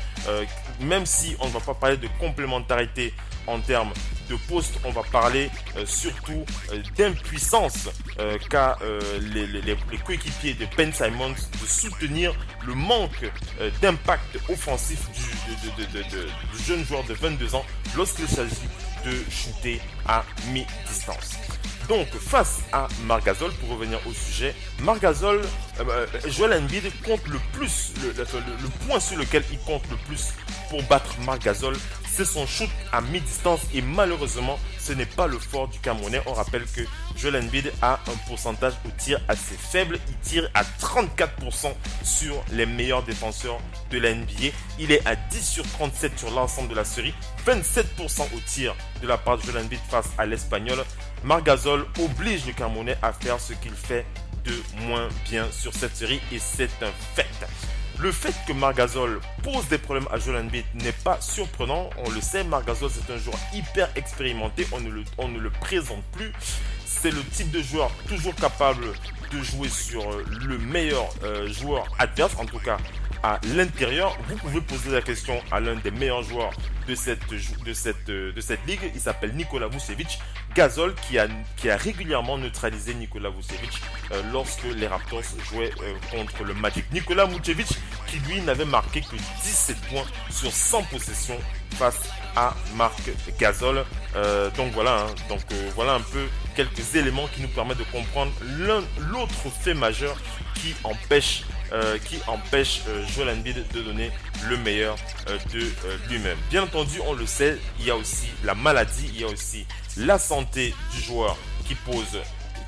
même si on ne va pas parler de complémentarité en termes de poste, on va parler surtout d'impuissance qu'a les coéquipiers de Ben Simmons de soutenir le manque d'impact offensif du jeune joueur de 22 ans lorsqu'il s'agit de shooter à mi-distance. Donc face à Marc Gasol, pour revenir au sujet, Marc Gasol, Joel Embiid compte le plus, le point sur lequel il compte le plus pour battre Marc Gasol, c'est son shoot à mi-distance et malheureusement ce n'est pas le fort du Camerounais. On rappelle que Joel Embiid a un pourcentage au tir assez faible, il tire à 34% sur les meilleurs défenseurs de la NBA, il est à 10 sur 37 sur l'ensemble de la série, 27% au tir de la part de Joel Embiid face à l'Espagnol. Marc Gasol oblige le Camerounais à faire ce qu'il fait de moins bien sur cette série et c'est un fait. Le fait que Marc Gasol pose des problèmes à Joel Embiid n'est pas surprenant. On le sait, Marc Gasol c'est un joueur hyper expérimenté. On ne le présente plus. C'est le type de joueur toujours capable de jouer sur le meilleur joueur adverse, en tout cas à l'intérieur. Vous pouvez poser la question à l'un des meilleurs joueurs de cette ligue. Il s'appelle Nikola Vucevic. Gasol qui a régulièrement neutralisé Nikola Vucevic lorsque les Raptors jouaient contre le Magic. Nikola Vucevic qui lui n'avait marqué que 17 points sur 100 possessions face à Marc Gasol. Donc voilà, voilà un peu quelques éléments qui nous permettent de comprendre l'autre fait majeur qui empêche Joel Embiid de donner le meilleur de lui-même. Bien entendu, on le sait, il y a aussi la maladie, il y a aussi la santé du joueur qui pose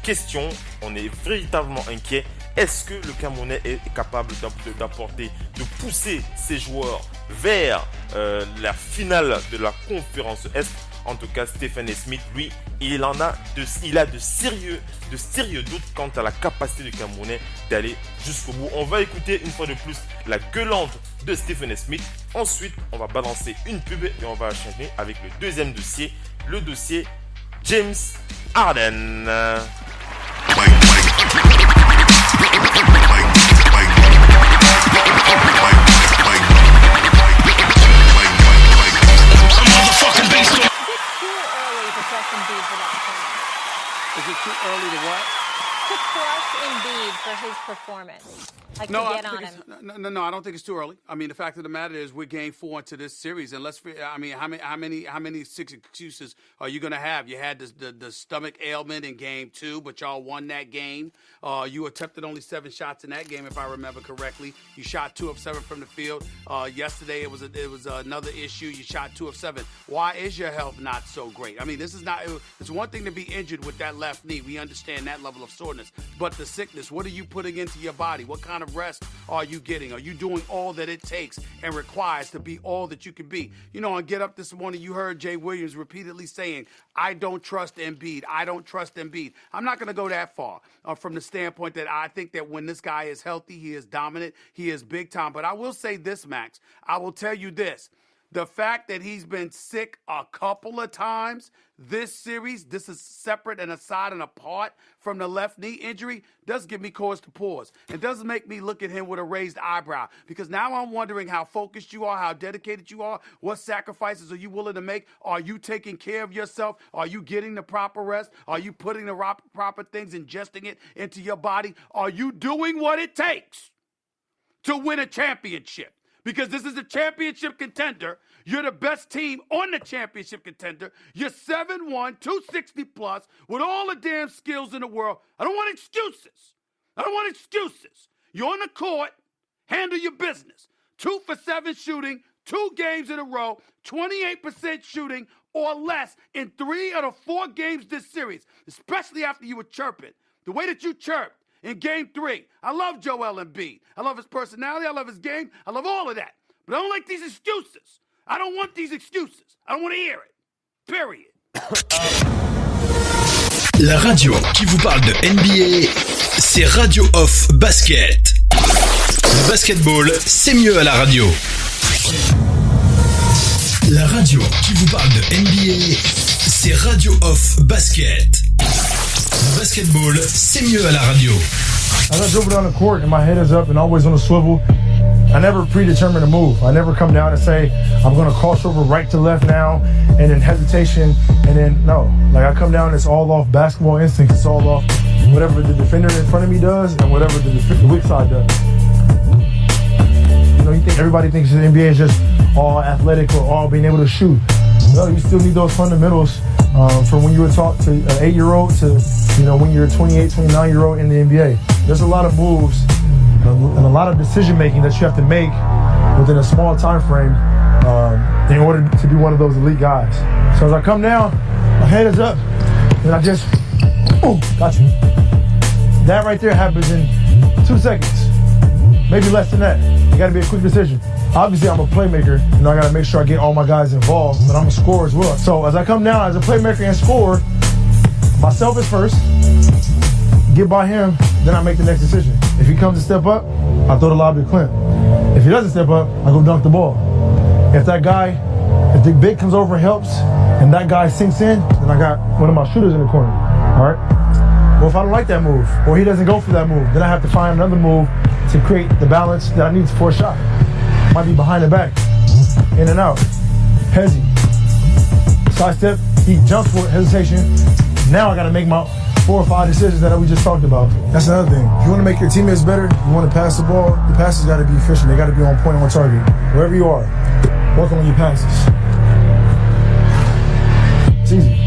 question. On est véritablement inquiet. Est-ce que le Camerounais est capable d'apporter, de pousser ses joueurs vers la finale de la conférence Est? En tout cas, Stephen A. Smith, lui, il a de sérieux doutes quant à la capacité du Camerounais d'aller jusqu'au bout. On va écouter une fois de plus la gueulante de Stephen A. Smith. Ensuite, on va balancer une pub et on va enchaîner avec le deuxième dossier, le dossier James Harden. Is it too early to what? To crush Embiid for his performance. Like to get on him. No, I don't think it's too early. I mean, the fact of the matter is we're game 4 into this series, and how many six excuses are you going to have? You had the stomach ailment in game 2, but y'all won that game. You attempted only 7 shots in that game, if I remember correctly. You shot 2 of 7 from the field. Yesterday it was another issue. You shot 2 of 7. Why is your health not so great? I mean, this is not. It's one thing to be injured with that left knee. We understand that level of soreness, but the sickness. What are you putting into your body? What kind of rest are you getting? Are you doing all that it takes and requires to be all that you can be? You know, on Get Up this morning, you heard Jay Williams repeatedly saying, I don't trust Embiid. I don't trust Embiid. I'm not going to go that far from the standpoint that I think that when this guy is healthy, he is dominant, he is big time. But I will say this, Max. I will tell you this. The fact that he's been sick a couple of times this series, this is separate and aside and apart from the left knee injury, does give me cause to pause. It does make me look at him with a raised eyebrow, because now I'm wondering how focused you are, how dedicated you are, what sacrifices are you willing to make? Are you taking care of yourself? Are you getting the proper rest? Are you putting the proper things, ingesting it into your body? Are you doing what it takes to win a championship? Because this is a championship contender. You're the best team on the championship contender. You're 7-1, 260 plus, with all the damn skills in the world. I don't want excuses. You're on the court. Handle your business. 2 for 7 shooting, 2 games in a row, 28% shooting or less in 3 out of 4 games this series, especially after you were chirping. The way that you chirped in game 3. I love Joel Embiid. I love his personality. I love his game. I love all of that. But I don't like these excuses. I don't want these excuses. I don't want to hear it. Period. La radio qui vous parle de NBA, c'est Radio Off Basket. Le basketball, c'est mieux à la radio. La radio qui vous parle de NBA, c'est Radio Off Basket. Le basketball, c'est mieux à la radio. As I dribble down the court and my head is up and always on a swivel, I never predetermine a move. I never come down and say, I'm going to cross over right to left now, and then hesitation, and then no. Like I come down, it's all off basketball instinct. It's all off whatever the defender in front of me does and whatever the weak side does. You know, everybody thinks the NBA is just all athletic or all being able to shoot. No, you still need those fundamentals from when you were taught to an 8-year-old to, you know, when you're a 28, 29-year-old in the NBA. There's a lot of moves and a lot of decision making that you have to make within a small time frame in order to be one of those elite guys. So as I come down, my head is up, and I just, got you. That right there happens in 2 seconds, maybe less than that. It got to be a quick decision. Obviously, I'm a playmaker, and I got to make sure I get all my guys involved, but I'm a scorer as well. So as I come down as a playmaker and scorer, myself is first, get by him, then I make the next decision. If he comes to step up, I throw the lob to Clint. If he doesn't step up, I go dunk the ball. If the big comes over and helps, and that guy sinks in, then I got one of my shooters in the corner, all right? Well, if I don't like that move, or he doesn't go for that move, then I have to find another move to create the balance that I need for a shot. Might be behind the back, in and out, hezzy, side step, he jumps for hesitation. Now I gotta make my 4 or 5 decisions that we just talked about. That's another thing. If you wanna make your teammates better, you wanna pass the ball, the passes gotta be efficient, they gotta be on point, on target. Wherever you are, work on your passes. It's easy.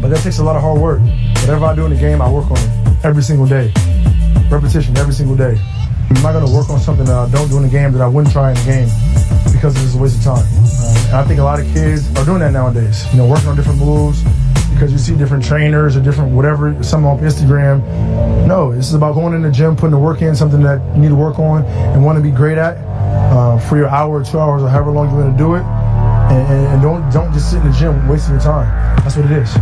But that takes a lot of hard work. Whatever I do in the game, I work on it every single day. Repetition every single day. I'm not gonna work on something that I don't do in the game that I wouldn't try in the game because it's a waste of time. And I think a lot of kids are doing that nowadays. You know, working on different moves because you see different trainers or different whatever, some on Instagram. No, this is about going in the gym, putting the work in, something that you need to work on and want to be great at for your hour or 2 hours or however long you're gonna do it. And don't just sit in the gym wasting your time. That's what it is.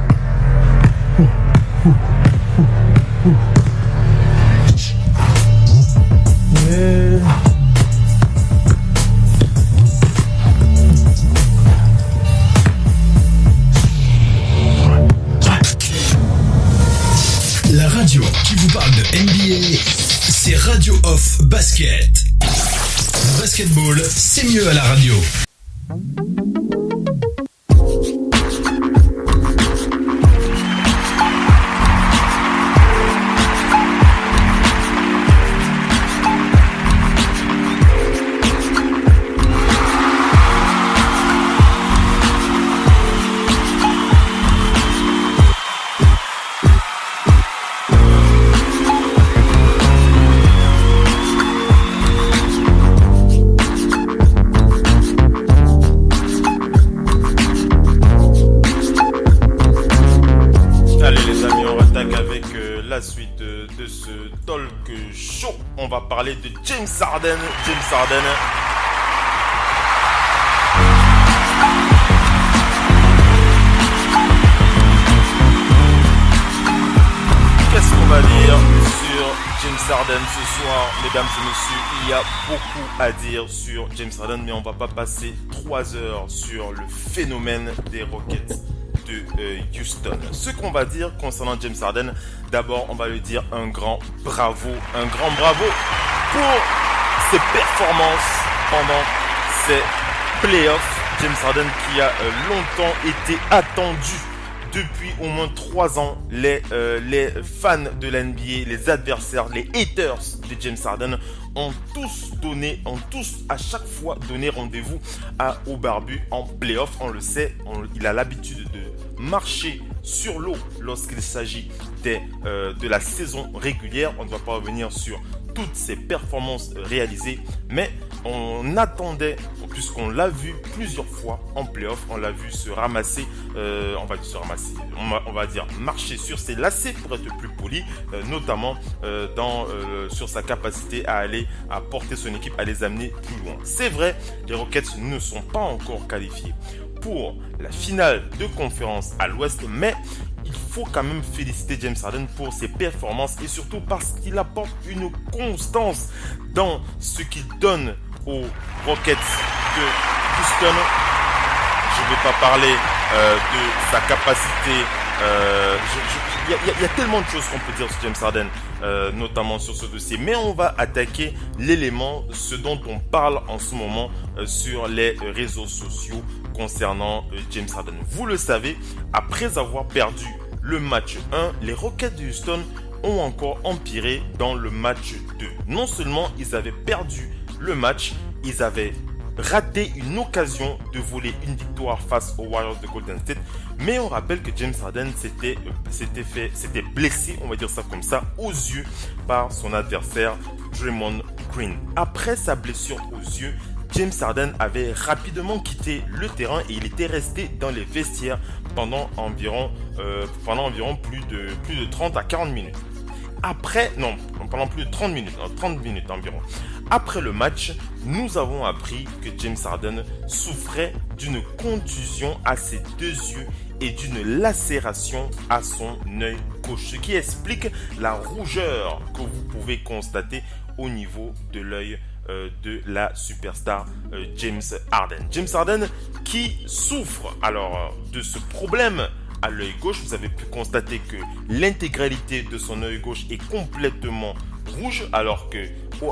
Yeah. La radio qui vous parle de NBA, c'est Radio Off Basket. Le basketball, c'est mieux à la radio. On va parler de James Harden. Qu'est-ce qu'on va dire sur James Harden ce soir, mesdames et messieurs? Il y a beaucoup à dire sur James Harden, mais on va pas passer 3 heures sur le phénomène des Rockets de Houston. Ce qu'on va dire concernant James Harden, d'abord on va lui dire un grand bravo pour ses performances pendant ces playoffs. James Harden qui a longtemps été attendu depuis au moins 3 ans. Les fans de la NBA, les adversaires, les haters de James Harden ont tous à chaque fois donné rendez-vous au barbu en playoff. On le sait, il a l'habitude de marcher sur l'eau lorsqu'il s'agit de la saison régulière. On ne va pas revenir sur toutes ses performances réalisées, mais on attendait, puisqu'on l'a vu plusieurs fois en playoff, on l'a vu se ramasser, on va dire marcher sur ses lacets pour être plus poli, notamment sur sa capacité à porter son équipe, à les amener plus loin. C'est vrai, les Rockets ne sont pas encore qualifiés pour la finale de conférence à l'Ouest, mais il faut quand même féliciter James Harden pour ses performances et surtout parce qu'il apporte une constance dans ce qu'il donne aux Rockets de Houston. Je ne vais pas parler de sa capacité. Il y a tellement de choses qu'on peut dire sur James Harden, notamment sur ce dossier. Mais on va attaquer l'élément, ce dont on parle en ce moment sur les réseaux sociaux concernant James Harden. Vous le savez, après avoir perdu le match 1, les Rockets de Houston ont encore empiré dans le match 2. Non seulement ils avaient perdu le match, ils avaient raté une occasion de voler une victoire face aux Warriors de Golden State, mais on rappelle que James Harden s'était blessé, on va dire ça comme ça, aux yeux par son adversaire Draymond Green. Après sa blessure aux yeux, James Harden avait rapidement quitté le terrain et il était resté dans les vestiaires pendant environ plus de 30 à 40 minutes. Pendant plus de 30 minutes environ. Après le match, nous avons appris que James Harden souffrait d'une contusion à ses 2 yeux et d'une lacération à son œil gauche, ce qui explique la rougeur que vous pouvez constater au niveau de l'œil de la superstar James Harden. James Harden qui souffre alors de ce problème à l'œil gauche. Vous avez pu constater que l'intégralité de son œil gauche est complètement rouge, alors que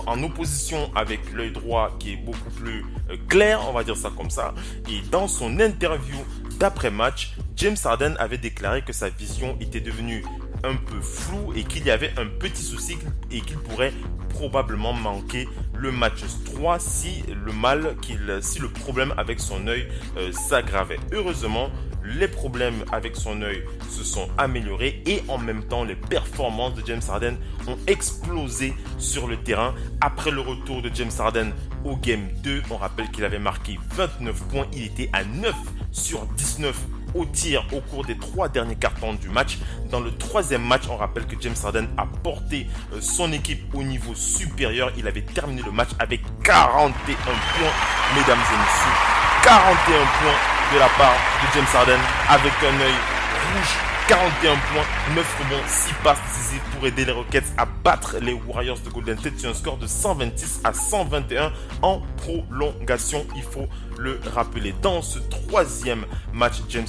en opposition avec l'œil droit qui est beaucoup plus clair, on va dire ça comme ça. Et dans son interview d'après-match, James Harden avait déclaré que sa vision était devenue un peu floue et qu'il y avait un petit souci et qu'il pourrait probablement manquer le match 3 si le problème avec son œil s'aggravait. Heureusement, les problèmes avec son œil se sont améliorés et en même temps, les performances de James Harden ont explosé sur le terrain. Après le retour de James Harden au Game 2, on rappelle qu'il avait marqué 29 points. Il était à 9 sur 19 au tir au cours des 3 derniers quarts-temps du match. Dans le 3e match, on rappelle que James Harden a porté son équipe au niveau supérieur. Il avait terminé le match avec 41 points, mesdames et messieurs. 41 points de la part de James Harden avec un œil rouge. 41 points, 9 rebonds, 6 passes décisives pour aider les Rockets à battre les Warriors de Golden State sur un score de 126 à 121 en prolongation, il faut le rappeler. Dans le troisième match, James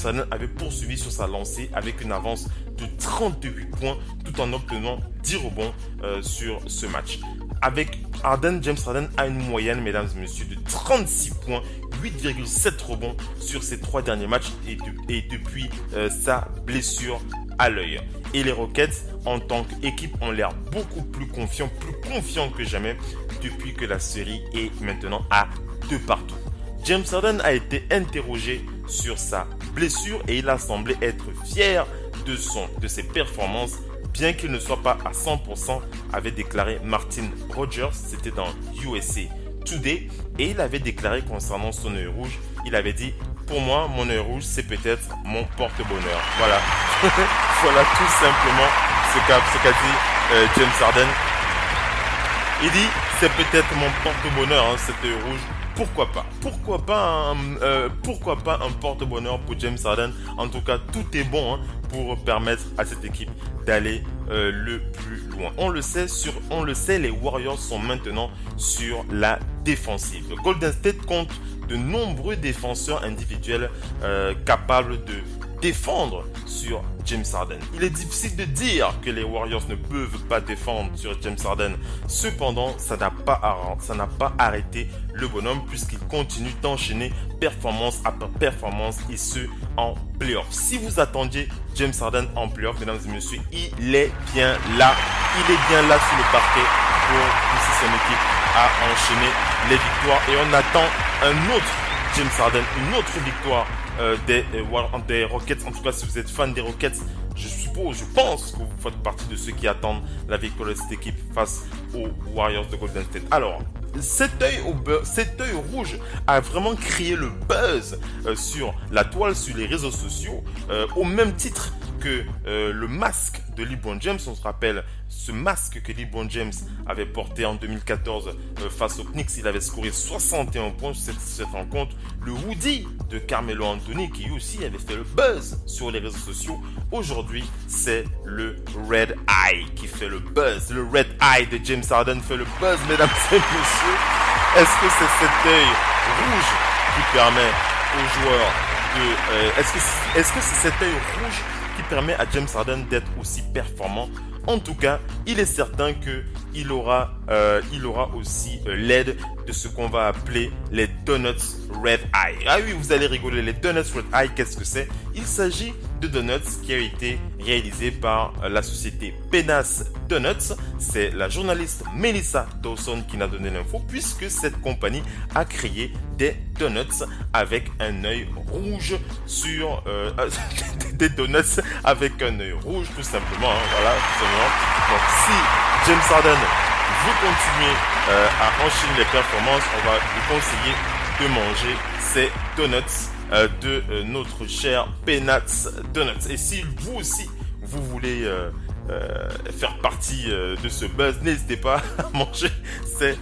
Harden avait poursuivi sur sa lancée avec une avance de 38 points tout en obtenant 10 rebonds sur ce match. Avec Harden, James Harden a une moyenne, mesdames et messieurs, de 36 points, 8,7 rebonds sur ces 3 derniers matchs et depuis sa blessure à l'œil. Et les Rockets, en tant qu'équipe, ont l'air beaucoup plus confiants que jamais depuis que la série est maintenant à 2-2. James Harden a été interrogé sur sa blessure et il a semblé être fier de ses performances, bien qu'il ne soit pas à 100%, avait déclaré Martin Rogers, c'était dans USA Today, et il avait déclaré concernant son œil rouge, il avait dit « Pour moi, mon œil rouge, c'est peut-être mon porte-bonheur. » Voilà, voilà tout simplement ce qu'a dit James Harden. Il dit « C'est peut-être mon porte-bonheur, hein, cet œil rouge. » Pourquoi pas? Pourquoi pas un porte-bonheur pour James Harden? En tout cas, tout est bon pour permettre à cette équipe d'aller le plus loin. On le sait, les Warriors sont maintenant sur la défensive. Golden State compte de nombreux défenseurs individuels capables de défendre sur James Harden. Il est difficile de dire que les Warriors ne peuvent pas défendre sur James Harden. Cependant, ça n'a pas arrêté le bonhomme puisqu'il continue d'enchaîner performance après performance et ce en playoff. Si vous attendiez James Harden en playoff, mesdames et messieurs, il est bien là. Il est bien là sur le parquet pour pousser son équipe à enchaîner les victoires. Et on attend un autre James Harden, une autre victoire des Rockets. En tout cas, si vous êtes fan des Rockets, je pense que vous faites partie de ceux qui attendent la victoire de cette équipe face aux Warriors de Golden State. Alors, cet œil rouge a vraiment créé le buzz sur la toile, sur les réseaux sociaux, au même titre que le masque de LeBron James, on se rappelle ce masque que LeBron James avait porté en 2014 face aux Knicks, il avait scoré 61 points sur cette rencontre. Le hoodie de Carmelo Anthony qui aussi avait fait le buzz sur les réseaux sociaux. Aujourd'hui, c'est le Red Eye qui fait le buzz. Le Red Eye de James Harden fait le buzz, mesdames et messieurs. Est-ce que c'est cet œil rouge qui permet aux joueurs de... est-ce que c'est cet œil rouge qui permet à James Harden d'être aussi performant? En tout cas, il est certain qu'il aura aussi l'aide de ce qu'on va appeler les Donuts Red Eye. Ah oui, vous allez rigoler, les Donuts Red Eye, qu'est-ce que c'est? Il s'agit de donuts qui a été réalisé par la société Penas Donuts. C'est la journaliste Melissa Dawson qui n'a donné l'info, puisque cette compagnie a créé des donuts avec un œil rouge sur... des donuts avec un œil rouge, tout simplement. Hein, voilà, tout simplement. Donc, si James Harden veut continuer à enchaîner les performances, on va lui conseiller de manger ces donuts de notre cher Peanuts Donuts. Et si vous aussi, vous voulez faire partie de ce buzz, n'hésitez pas à manger ces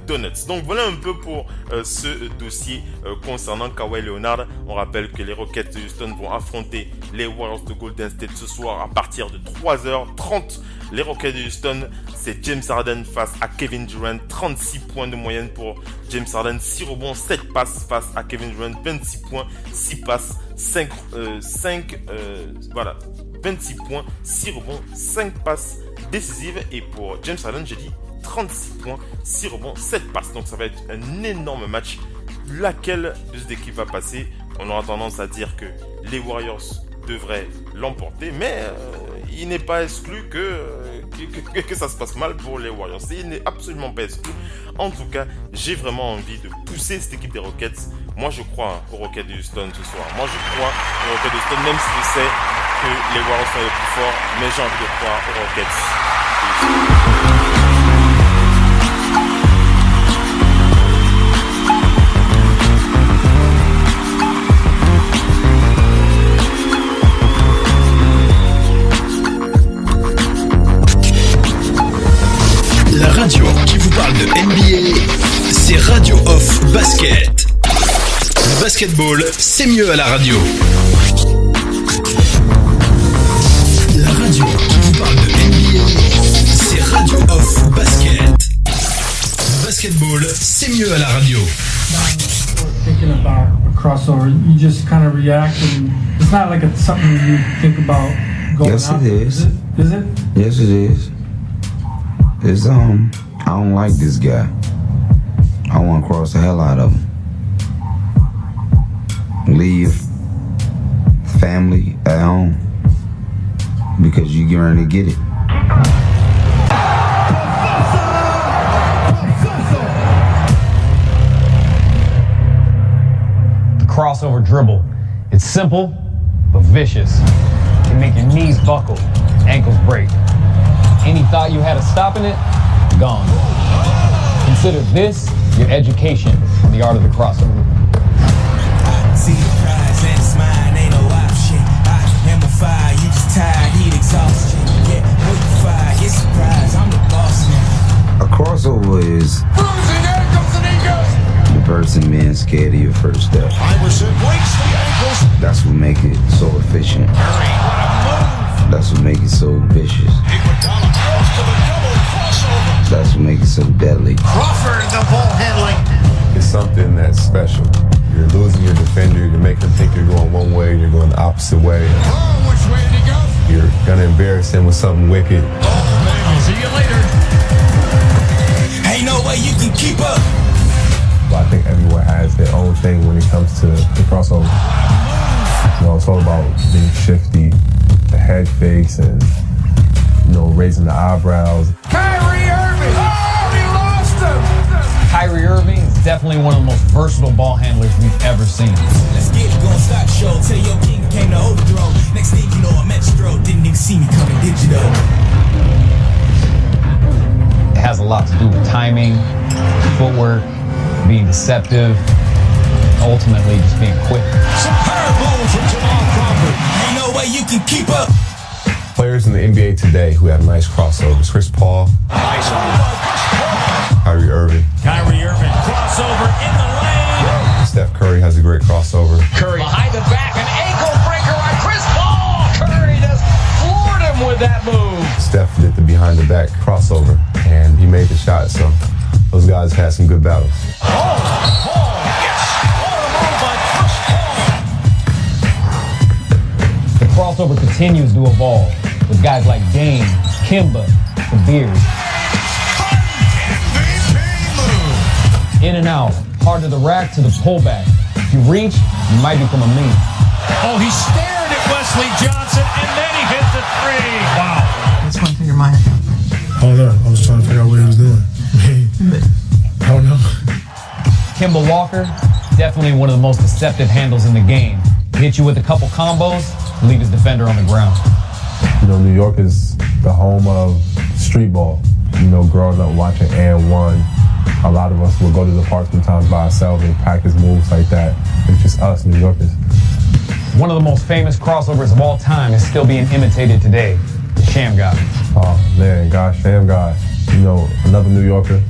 donuts. Donc voilà un peu pour ce dossier concernant Kawhi Leonard. On rappelle que les Rockets de Houston vont affronter les Warriors de Golden State ce soir à partir de 3h30. Les Rockets de Houston, c'est James Harden face à Kevin Durant. 36 points de moyenne pour James Harden, 6 rebonds, 7 passes face à Kevin Durant. 26 points, 6 passes, 26 points, 6 rebonds, 5 passes décisives. Et pour James Harden, j'ai dit 36 points, 6 rebonds, 7 passes. Donc ça va être un énorme match. Laquelle de cette équipe va passer? On aura tendance à dire que les Warriors devraient l'emporter, mais il n'est pas exclu que ça se passe mal pour les Warriors. Il n'est absolument pas exclu. En tout cas, j'ai vraiment envie de pousser cette équipe des Rockets. Moi, je crois aux Rockets de Houston ce soir. Moi, je crois aux Rockets de Houston, même si je sais que les Warriors sont les plus forts, mais j'ai envie de croire aux Rockets. La radio qui vous parle de NBA, c'est Radio Off Basket. Le basketball, c'est mieux à la radio. La radio qui vous parle de NBA, c'est Radio Off Basket. Le basketball, c'est mieux à la radio. Thinking about a crossover, you just kind of react, and it's not like it's something you think about going Yes, out. it is. Is it? Yes, it is. It's I don't like this guy. I want to cross the hell out of him. Leave family at home because you get ready to get it. The crossover dribble. It's simple, but vicious. It can make your knees buckle, ankles break. Any thought you had of stopping it? Gone. Consider this your education in the art of the crossover. See the prize and it's mine, ain't no option. I am a fire, you just tired, heat exhaustion. Yeah, with the fire, get surprised, I'm the boss now. A crossover is the person being scared of your first step. Iverson breaks the ankles. That's what makes it so efficient. That's what makes it so vicious. That's what makes it so deadly. Crawford, the ball handling. It's something that's special. You're losing your defender, you make him think you're going one way, you're going the opposite way. Oh, which way did he go? You're gonna embarrass him with something wicked. I'll see you later. Ain't no way you can keep up. But I think everyone has their own thing when it comes to the crossover. You know, it's all about being shifty, the head fakes, and raising the eyebrows. Kyrie Irving! Oh, he lost him! Kyrie Irving is definitely one of the most versatile ball handlers we've ever seen. Let's get it, gonna start the show. Tell your king came to overthrow. Next thing you know, I'm at your throat. Didn't even see me coming, did you though? It has a lot to do with timing, footwork, being deceptive, ultimately just being quick. Superb move from Jamal Crawford. Ain't no way you can keep up. players in the NBA today who have nice crossovers. Chris Paul. Nice one. Kyrie Irving. Kyrie Irving, crossover in the lane. Steph Curry has a great crossover. Curry behind the back, an ankle breaker on Chris Paul. Curry just floored him with that move. Steph did the behind the back crossover, and he made the shot, so those guys had some good battles. Paul, yes. What a move by Chris Paul. The crossover continues to evolve with guys like Dame, Kimba, the Beard. In and out, hard to the rack to the pullback. If you reach, you might become a meme. Oh, he stared at Wesley Johnson, and then he hit the three. Wow. What's going through your mind? I don't know. I was trying to figure out what he was doing. I don't know. Kemba Walker, definitely one of the most deceptive handles in the game. Hit you with a couple combos, leave his defender on the ground. You know, New York is the home of street ball. You know, growing up watching And1, a lot of us will go to the park sometimes by ourselves and practice moves like that. It's just us, New Yorkers. One of the most famous crossovers of all time is still being imitated today, the Sham God. Oh man, gosh, Sham God. You know, another New Yorker,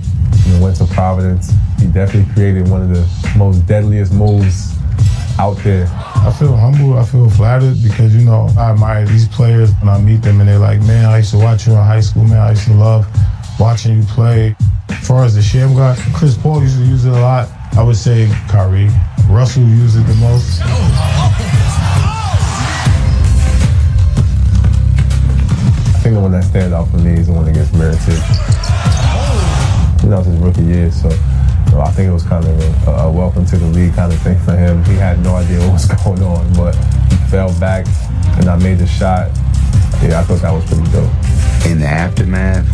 you know, went to Providence. He definitely created one of the most deadliest moves out there. I feel humble, I feel flattered because, you know, I admire these players when I meet them and they're like, man, I used to watch you in high school, man, I used to love watching you play. As far as the Sham God, Chris Paul used to use it a lot. I would say Kyrie. Russell used it the most. I think the one that stands out for me is the one against Mirotic. You know, it was his rookie year, so I think it was kind of a welcome to the league kind of thing for him. He had no idea what was going on, but he fell back and I made the shot. Yeah, I thought that was pretty dope. In the aftermath,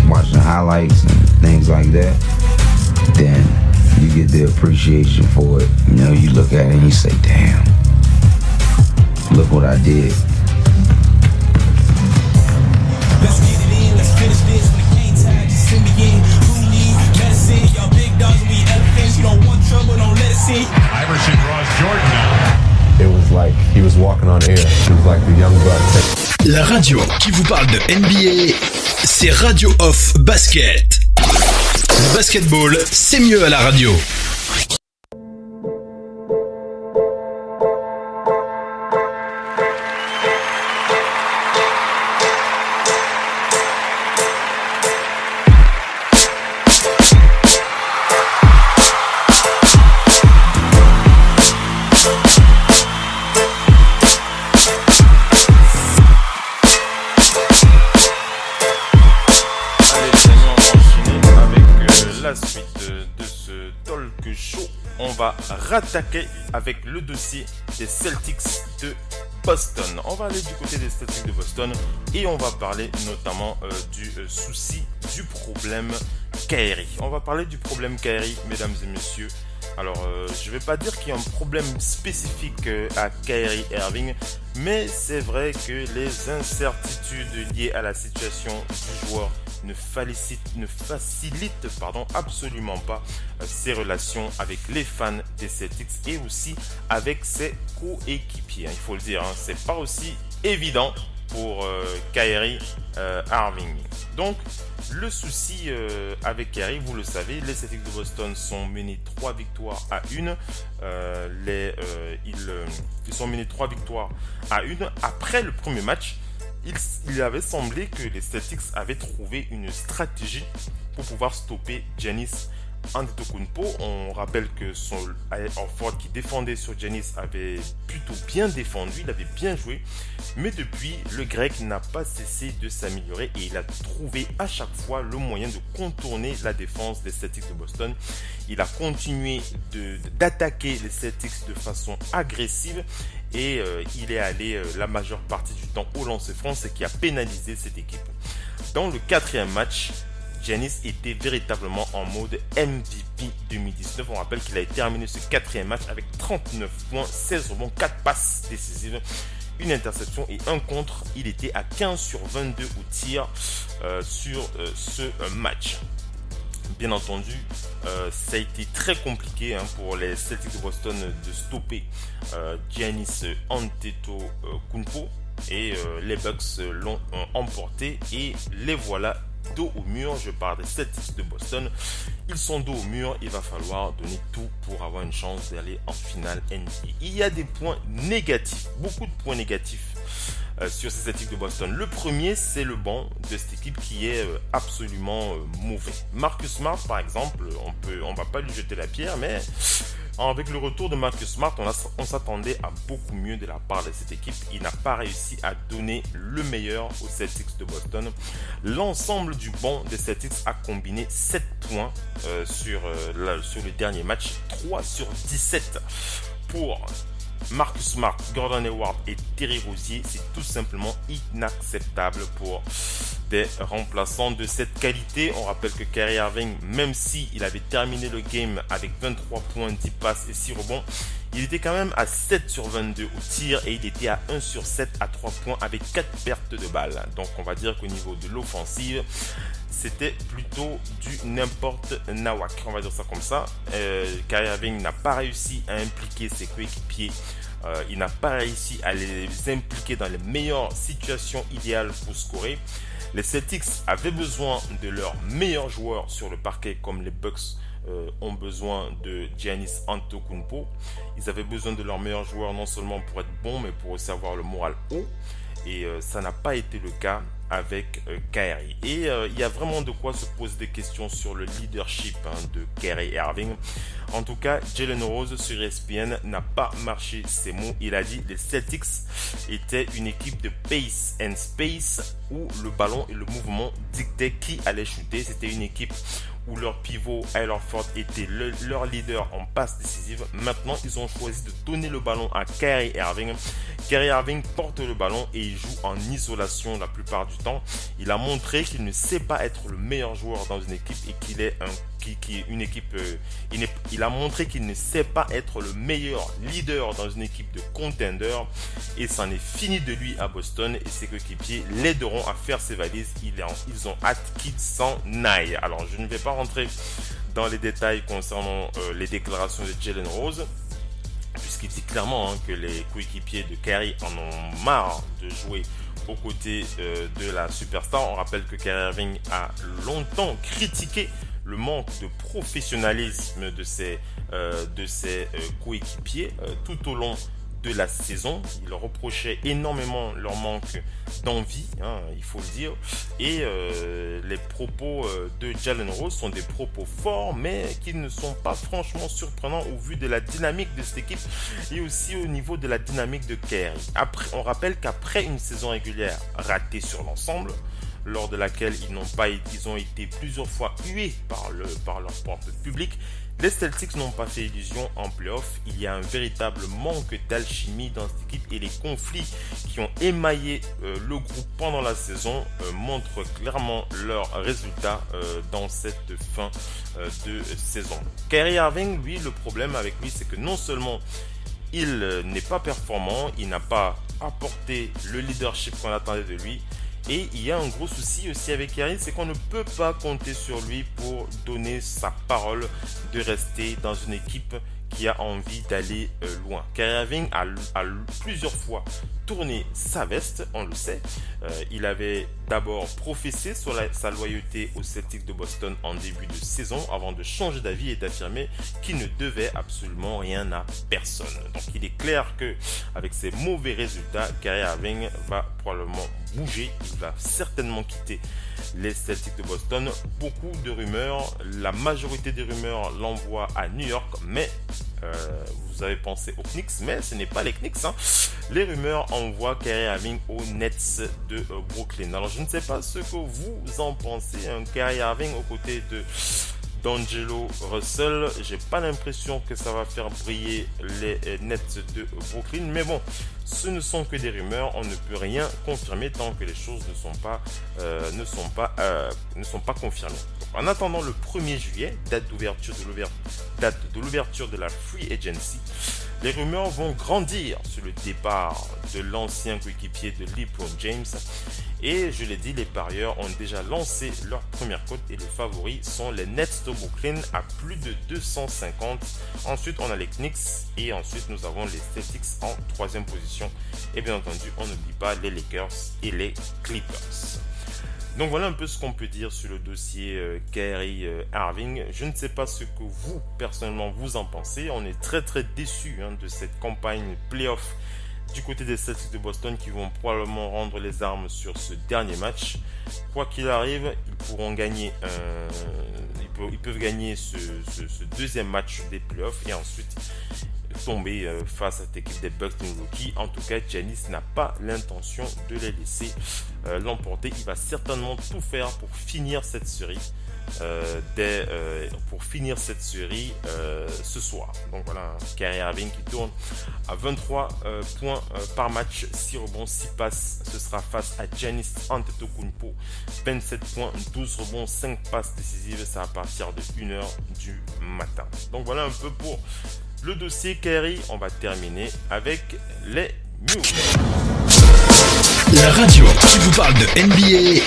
watching the highlights and things like that, then you get the appreciation for it. You know, you look at it and you say, damn, look what I did. Let's get it in, let's finish this. When the game time, just send me in. Who need medicine? Y'all big dogs, we elephants. You don't want trouble, don't let it see. Iverson draws Jordan now. It was like he was walking on air. It was like the young buck. La radio qui vous parle de NBA, c'est Radio Off Basket. Le basketball, c'est mieux à la radio. Rattaquer avec le dossier des Celtics de Boston. On va aller du côté des Celtics de Boston et on va parler notamment du souci, du problème Kyrie. On va parler du problème Kyrie, mesdames et messieurs. Alors, je ne vais pas dire qu'il y a un problème spécifique à Kyrie Irving, mais c'est vrai que les incertitudes liées à la situation du joueur ne facilite absolument pas ses relations avec les fans des Celtics et aussi avec ses coéquipiers. Il faut le dire, c'est pas aussi évident pour Kyrie Irving. Donc, le souci avec Kyrie, vous le savez, les Celtics de Boston sont menés 3 victoires à 1. Ils sont menés 3 victoires à 1. Après le premier match, il avait semblé que les Celtics avaient trouvé une stratégie pour pouvoir stopper Giannis Antetokounmpo. On rappelle que son Horford qui défendait sur Giannis avait plutôt bien défendu, il avait bien joué, mais depuis le grec n'a pas cessé de s'améliorer et il a trouvé à chaque fois le moyen de contourner la défense des Celtics de Boston. Il a continué d'attaquer les Celtics de façon agressive et il est allé la majeure partie du temps au lancer-franc, ce qui a pénalisé cette équipe. Dans le 4e match, Giannis était véritablement en mode MVP 2019. On rappelle qu'il a terminé ce 4e match avec 39 points, 16 rebonds, 4 passes décisives, une interception et un contre. Il était à 15 sur 22 au tir sur ce match. Bien entendu, ça a été très compliqué pour les Celtics de Boston de stopper Giannis Antetokounmpo. et les Bucks l'ont emporté et les voilà dos au mur. Je parle des Celtics de Boston. Ils sont dos au mur. Il va falloir donner tout pour avoir une chance d'aller en finale NBA. Il y a des points négatifs, beaucoup de points négatifs sur ces Celtics de Boston. Le premier, c'est le banc de cette équipe qui est absolument mauvais. Marcus Smart, par exemple, on va pas lui jeter la pierre, mais avec le retour de Marcus Smart, on s'attendait à beaucoup mieux de la part de cette équipe. Il n'a pas réussi à donner le meilleur aux Celtics de Boston. L'ensemble du banc des Celtics a combiné 7 points sur le dernier match. 3 sur 17 pour Marcus Smart, Gordon Hayward et Terry Rozier. C'est tout simplement inacceptable pour des remplaçants de cette qualité. On rappelle que Kyrie Irving, même si il avait terminé le game avec 23 points, 10 passes et 6 rebonds, il était quand même à 7 sur 22 au tir et il était à 1 sur 7 à 3 points avec 4 pertes de balles. Donc on va dire qu'au niveau de l'offensive, c'était plutôt du n'importe nawak, on va dire ça comme ça. Kyrie Irving n'a pas réussi à impliquer ses coéquipiers. Il n'a pas réussi à les impliquer dans les meilleures situations idéales pour scorer. Les Celtics avaient besoin de leurs meilleurs joueurs sur le parquet, comme les Bucks ont besoin de Giannis Antetokounmpo. Ils avaient besoin de leurs meilleurs joueurs non seulement pour être bons, mais pour aussi avoir le moral haut. Et ça n'a pas été le cas avec Kyrie. Et il y a vraiment de quoi se poser des questions sur le leadership de Kyrie Irving. En tout cas, Jalen Rose sur ESPN n'a pas marché ses mots. Il a dit les Celtics étaient une équipe de pace and space où le ballon et le mouvement dictaient qui allait shooter. C'était une équipe où leur pivot Al Horford était leur leader en passe décisive. Maintenant, ils ont choisi de donner le ballon à Kyrie Irving. Kyrie Irving porte le ballon et il joue en isolation la plupart du temps. Il a montré qu'il ne sait pas être le meilleur joueur dans une équipe et qu'il est une équipe. Il a montré qu'il ne sait pas être le meilleur leader dans une équipe de contenders et c'en est fini de lui à Boston et ses coéquipiers l'aideront à faire ses valises. Ils ont hâte qu'il s'en aille. Alors je ne vais pas rentrer dans les détails concernant les déclarations de Jalen Rose, puisqu'il dit clairement que les coéquipiers de Kyrie en ont marre de jouer aux côtés de la superstar. On rappelle que Kyrie Irving a longtemps critiqué le manque de professionnalisme de ses coéquipiers tout au long de la saison. Il leur reprochait énormément leur manque d'envie, il faut le dire. Et les propos de Jalen Rose sont des propos forts, mais qui ne sont pas franchement surprenants au vu de la dynamique de cette équipe et aussi au niveau de la dynamique de Kyrie. On rappelle qu'après une saison régulière ratée sur l'ensemble, lors de laquelle ils ont été plusieurs fois hués par leur propre public, les Celtics n'ont pas fait illusion en playoff. Il y a un véritable manque d'alchimie dans cette équipe et les conflits qui ont émaillé le groupe pendant la saison montrent clairement leurs résultats dans cette fin de saison. Kyrie Irving, lui, le problème avec lui, c'est que non seulement il n'est pas performant, il n'a pas apporté le leadership qu'on attendait de lui. Et il y a un gros souci aussi avec Kyrie, c'est qu'on ne peut pas compter sur lui pour donner sa parole de rester dans une équipe qui a envie d'aller loin. Kyrie Irving a plusieurs fois tourné sa veste, on le sait. Il avait d'abord professé sur sa loyauté aux Celtics de Boston en début de saison avant de changer d'avis et d'affirmer qu'il ne devait absolument rien à personne. Donc il est clair que avec ces mauvais résultats, Kyrie Irving va probablement bouger. Il va certainement quitter les Celtics de Boston. Beaucoup de rumeurs, la majorité des rumeurs l'envoient à New York, mais vous avez pensé aux Knicks, mais ce n'est pas les Knicks. Les rumeurs envoient Kyrie Irving aux Nets de Brooklyn. Alors je ne sais pas ce que vous en pensez. Kyrie Irving aux côtés de D'Angelo Russell, j'ai pas l'impression que ça va faire briller les Nets de Brooklyn, mais bon, ce ne sont que des rumeurs, on ne peut rien confirmer tant que les choses ne sont pas confirmées. Donc, en attendant le 1er juillet, date de l'ouverture de la Free Agency, les rumeurs vont grandir sur le départ de l'ancien coéquipier de LeBron James Et je l'ai dit, les parieurs ont déjà lancé leur première cote et les favoris sont les Nets de Brooklyn à plus de 250. Ensuite, on a les Knicks et ensuite nous avons les Celtics en 3e position. Et bien entendu, on n'oublie pas les Lakers et les Clippers. Donc voilà un peu ce qu'on peut dire sur le dossier Kyrie Irving. Je ne sais pas ce que vous, personnellement, vous en pensez. On est très très déçus de cette campagne playoff du côté des Celtics de Boston qui vont probablement rendre les armes sur ce dernier match. Quoi qu'il arrive, ils pourront gagner ils peuvent gagner ce deuxième match des playoffs et ensuite tomber face à cette équipe des Bucks de Milwaukee. En tout cas, Giannis n'a pas l'intention de les laisser l'emporter. Il va certainement tout faire pour finir cette série ce soir. Donc voilà, Kyrie Irving qui tourne à 23 points par match, 6 rebonds, 6 passes. Ce sera face à Giannis Antetokounmpo, 27 points, 12 rebonds, 5 passes décisives. C'est à partir de 1h du matin. Donc voilà un peu pour le dossier Kyrie. On va terminer avec les news. La radio qui vous parle de NBA,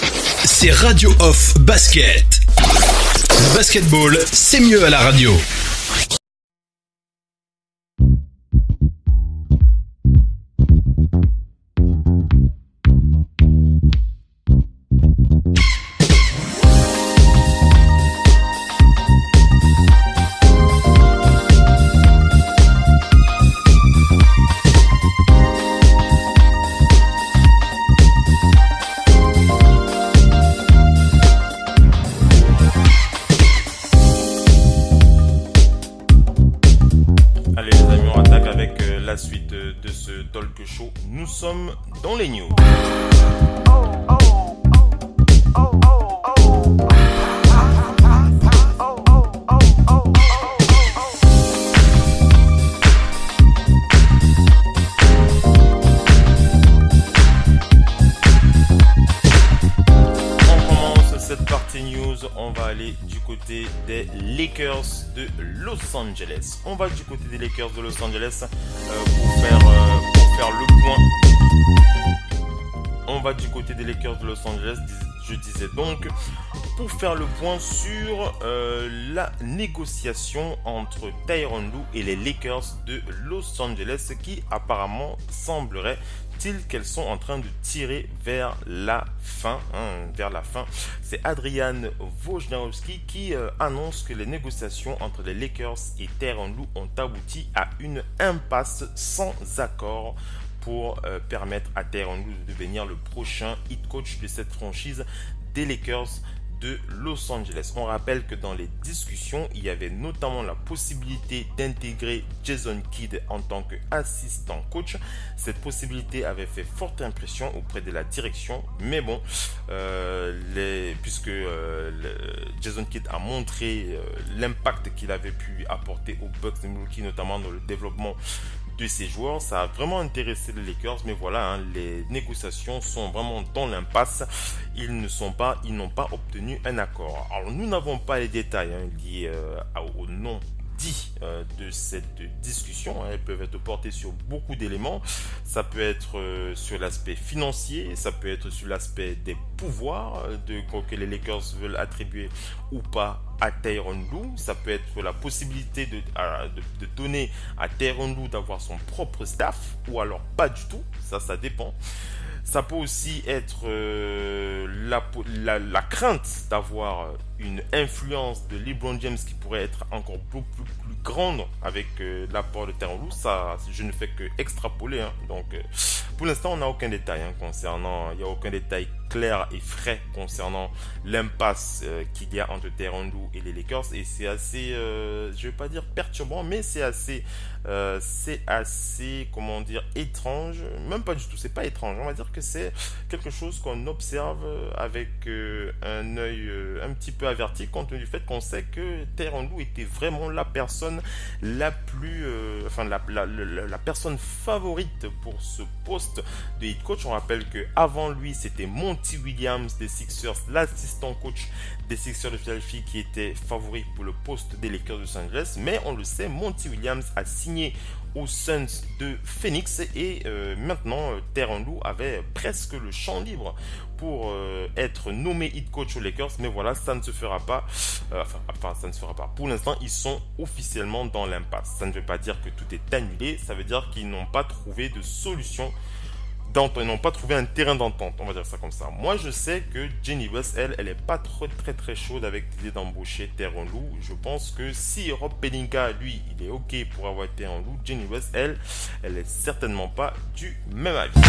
c'est Radio Off Basket. Le basketball, c'est mieux à la radio. Talk Show, nous sommes dans les news. Cette partie news, on va aller du côté des Lakers de Los Angeles. On va du côté des Lakers de Los Angeles pour faire le point. On va du côté des Lakers de Los Angeles, je disais donc, pour faire le point sur la négociation entre Tyronn Lue et les Lakers de Los Angeles qui apparemment semblerait qu'elles sont en train de tirer vers la fin. C'est Adrian Wojnarowski qui annonce que les négociations entre les Lakers et Tyronn Lue ont abouti à une impasse sans accord pour permettre à Tyronn Lue de devenir le prochain head coach de cette franchise des Lakers de Los Angeles. On rappelle que dans les discussions, il y avait notamment la possibilité d'intégrer Jason Kidd en tant qu'assistant coach. Cette possibilité avait fait forte impression auprès de la direction, mais bon, puisque Jason Kidd a montré l'impact qu'il avait pu apporter aux Bucks de Milwaukee, notamment dans le développement de ces joueurs, ça a vraiment intéressé les Lakers, mais voilà, les négociations sont vraiment dans l'impasse. Ils n'ont pas obtenu un accord. Alors nous n'avons pas les détails liés au nom dit de cette discussion. Elles peuvent être portées sur beaucoup d'éléments. Ça peut être sur l'aspect financier, ça peut être sur l'aspect des pouvoirs que les Lakers veulent attribuer ou pas à Tyronn Lue. Ça peut être la possibilité de donner à Tyronn Lue d'avoir son propre staff ou alors pas du tout. Ça dépend. Ça peut aussi être la crainte d'avoir une influence de LeBron James qui pourrait être encore plus grande avec l'apport de Tyronn Lue. Ça, je ne fais que extrapoler. Donc, pour l'instant, on n'a aucun détail il n'y a aucun détail clair et frais concernant l'impasse qu'il y a entre Tyronn Lue et les Lakers. Et c'est assez, je ne vais pas dire perturbant, mais c'est assez, comment dire, étrange. Même pas du tout, c'est pas étrange. On va dire que c'est quelque chose qu'on observe avec un œil un petit peu averti, compte tenu du fait qu'on sait que Tyronn Lue était vraiment la personne la plus, la personne favorite pour ce poste de head coach. On rappelle que avant lui, c'était Monty Monty Williams des Sixers, l'assistant coach des Sixers de Philadelphie qui était favori pour le poste des Lakers de Los Angeles. Mais on le sait, Monty Williams a signé aux Suns de Phoenix et maintenant Tyronn Lue avait presque le champ libre pour être nommé head coach aux Lakers, mais voilà, ça ne se fera pas. Ça ne se fera pas. Pour l'instant, ils sont officiellement dans l'impasse. Ça ne veut pas dire que tout est annulé, ça veut dire qu'ils n'ont pas trouvé de solution. Ils n'ont pas trouvé un terrain d'entente, on va dire ça comme ça. Moi, je sais que Jenny West, elle est pas très chaude avec l'idée d'embaucher Tyronn Lue. Je pense que si Rob Pelinka, lui, il est ok pour avoir Tyronn Lue, Jenny West, elle est certainement pas du même avis.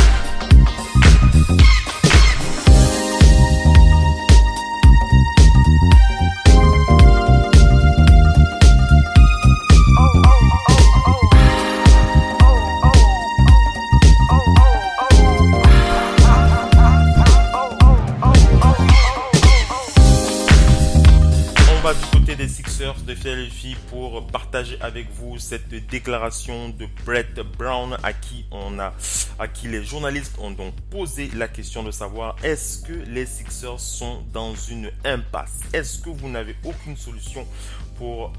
Du côté des Sixers de Philadelphie pour partager avec vous cette déclaration de Brett Brown à qui les journalistes ont donc posé la question de savoir est-ce que les Sixers sont dans une impasse, est-ce que vous n'avez aucune solution pour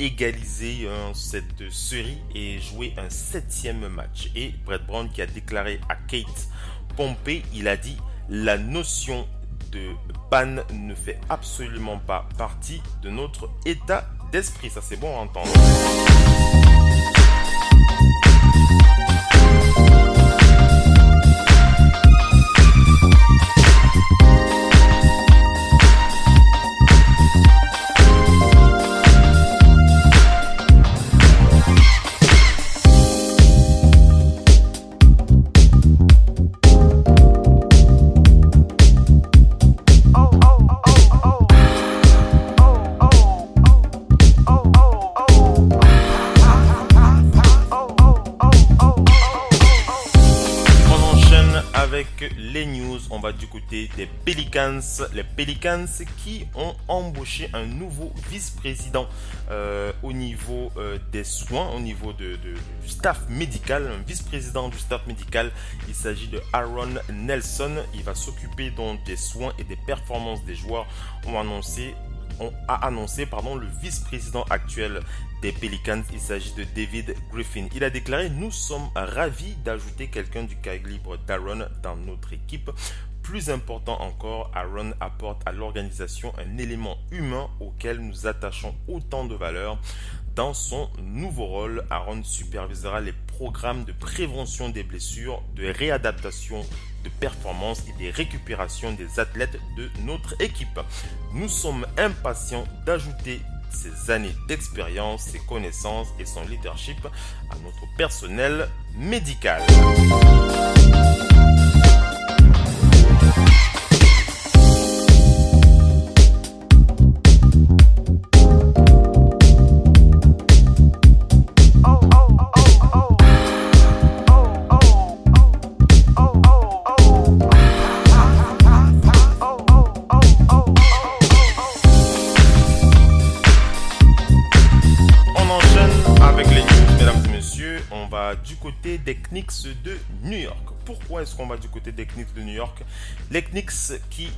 égaliser cette série et jouer un 7e match. Et Brett Brown qui a déclaré à Kate Pompey, il a dit la notion de panne ne fait absolument pas partie de notre état d'esprit. Ça, c'est bon à entendre. Les news, on va du côté des Pelicans. Les Pelicans qui ont embauché un nouveau vice-président au niveau des soins, au niveau du staff médical, un vice-président du staff médical. Il s'agit de Aaron Nelson. Il va s'occuper donc des soins et des performances des joueurs. On a annoncé le vice-président actuel des Pelicans. Il s'agit de David Griffin. Il a déclaré: nous sommes ravis d'ajouter quelqu'un du calibre d'Aaron dans notre équipe. Plus important encore, Aaron apporte à l'organisation un élément humain auquel nous attachons autant de valeur. Dans son nouveau rôle, Aaron supervisera les programmes de prévention des blessures, de réadaptation de performance et des récupérations des athlètes de notre équipe. Nous sommes impatients d'ajouter ses années d'expérience, ses connaissances et son leadership à notre personnel médical. Du côté des Knicks de New York. Pourquoi est-ce qu'on va du côté des Knicks de New York? Les Knicks qui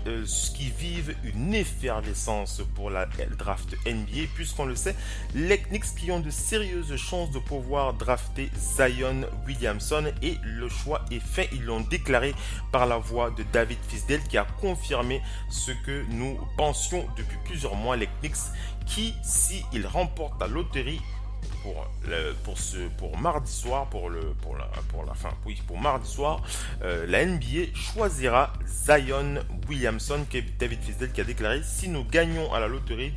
vivent une effervescence pour la draft NBA, puisqu'on le sait, les Knicks qui ont de sérieuses chances de pouvoir drafter Zion Williamson, et le choix est fait. Ils l'ont déclaré par la voix de David Fizdale qui a confirmé ce que nous pensions depuis plusieurs mois. Les Knicks qui, s'ils remportent la loterie pour mardi soir, pour mardi soir, la NBA choisira Zion Williamson, qui est David Fizdale qui a déclaré: si nous gagnons à la loterie,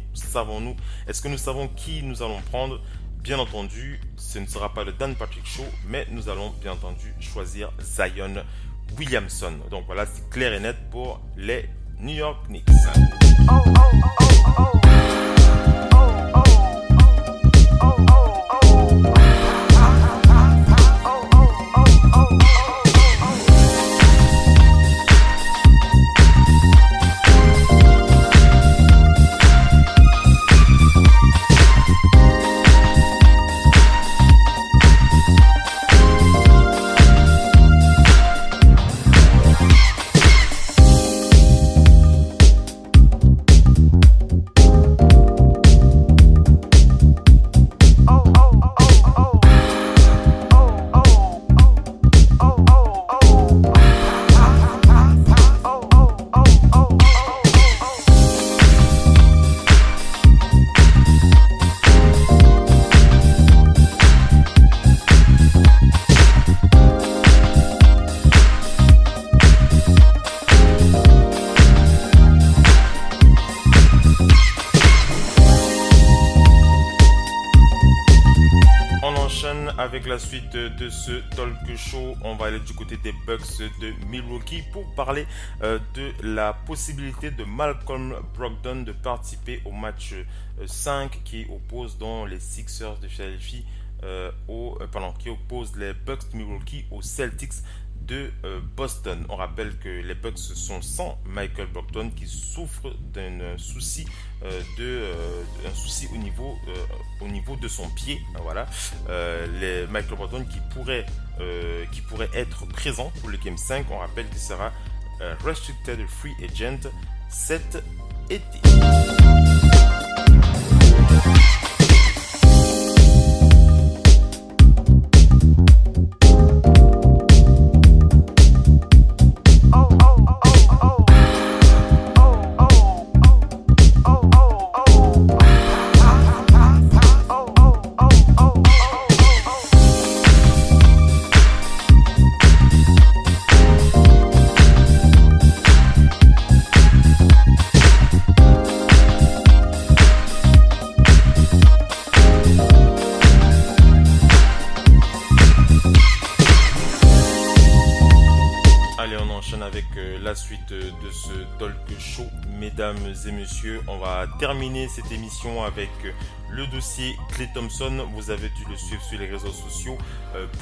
est-ce que nous savons qui nous allons prendre? Bien entendu, ce ne sera pas le Dan Patrick Show, mais nous allons bien entendu choisir Zion Williamson. Donc voilà, c'est clair et net pour les New York Knicks. avec la suite de ce talk show. On va aller du côté des Bucks de Milwaukee pour parler de la possibilité de Malcolm Brogdon de participer au match 5 qui oppose donc les Sixers de Philadelphie qui oppose les Bucks de Milwaukee aux Celtics de Boston. On rappelle que les Bucks sont sans Michael Brogdon qui souffre d'un souci au niveau de son pied. Voilà, les Michael Brogdon qui pourrait être présent pour le Game 5. On rappelle qu'il sera restricted free agent cet été. Suite de ce talk show, mesdames et messieurs, on va terminer cette émission avec le dossier Klay Thompson. Vous avez dû le suivre sur les réseaux sociaux.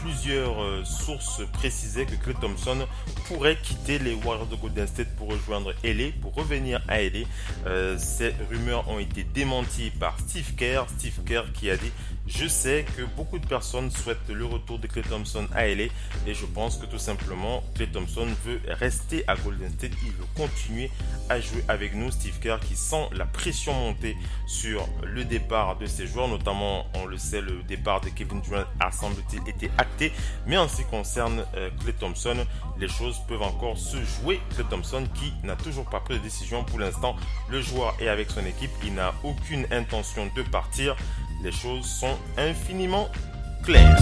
Plusieurs sources précisaient que Klay Thompson pourrait quitter les Warriors de Golden State pour rejoindre LA, pour revenir à LA. Ces rumeurs ont été démenties par Steve Kerr. Steve Kerr qui a dit: je sais que beaucoup de personnes souhaitent le retour de Klay Thompson à LA et je pense que tout simplement Klay Thompson veut rester à Golden State, il veut continuer à jouer avec nous. Steve Kerr qui sent la pression monter sur le départ de ses joueurs, notamment on le sait, le départ de Kevin Durant a semble-t-il été acté, mais en ce qui concerne Klay Thompson, les choses peuvent encore se jouer. Klay Thompson qui n'a toujours pas pris de décision pour l'instant, le joueur est avec son équipe, il n'a aucune intention de partir. Les choses sont infiniment claires.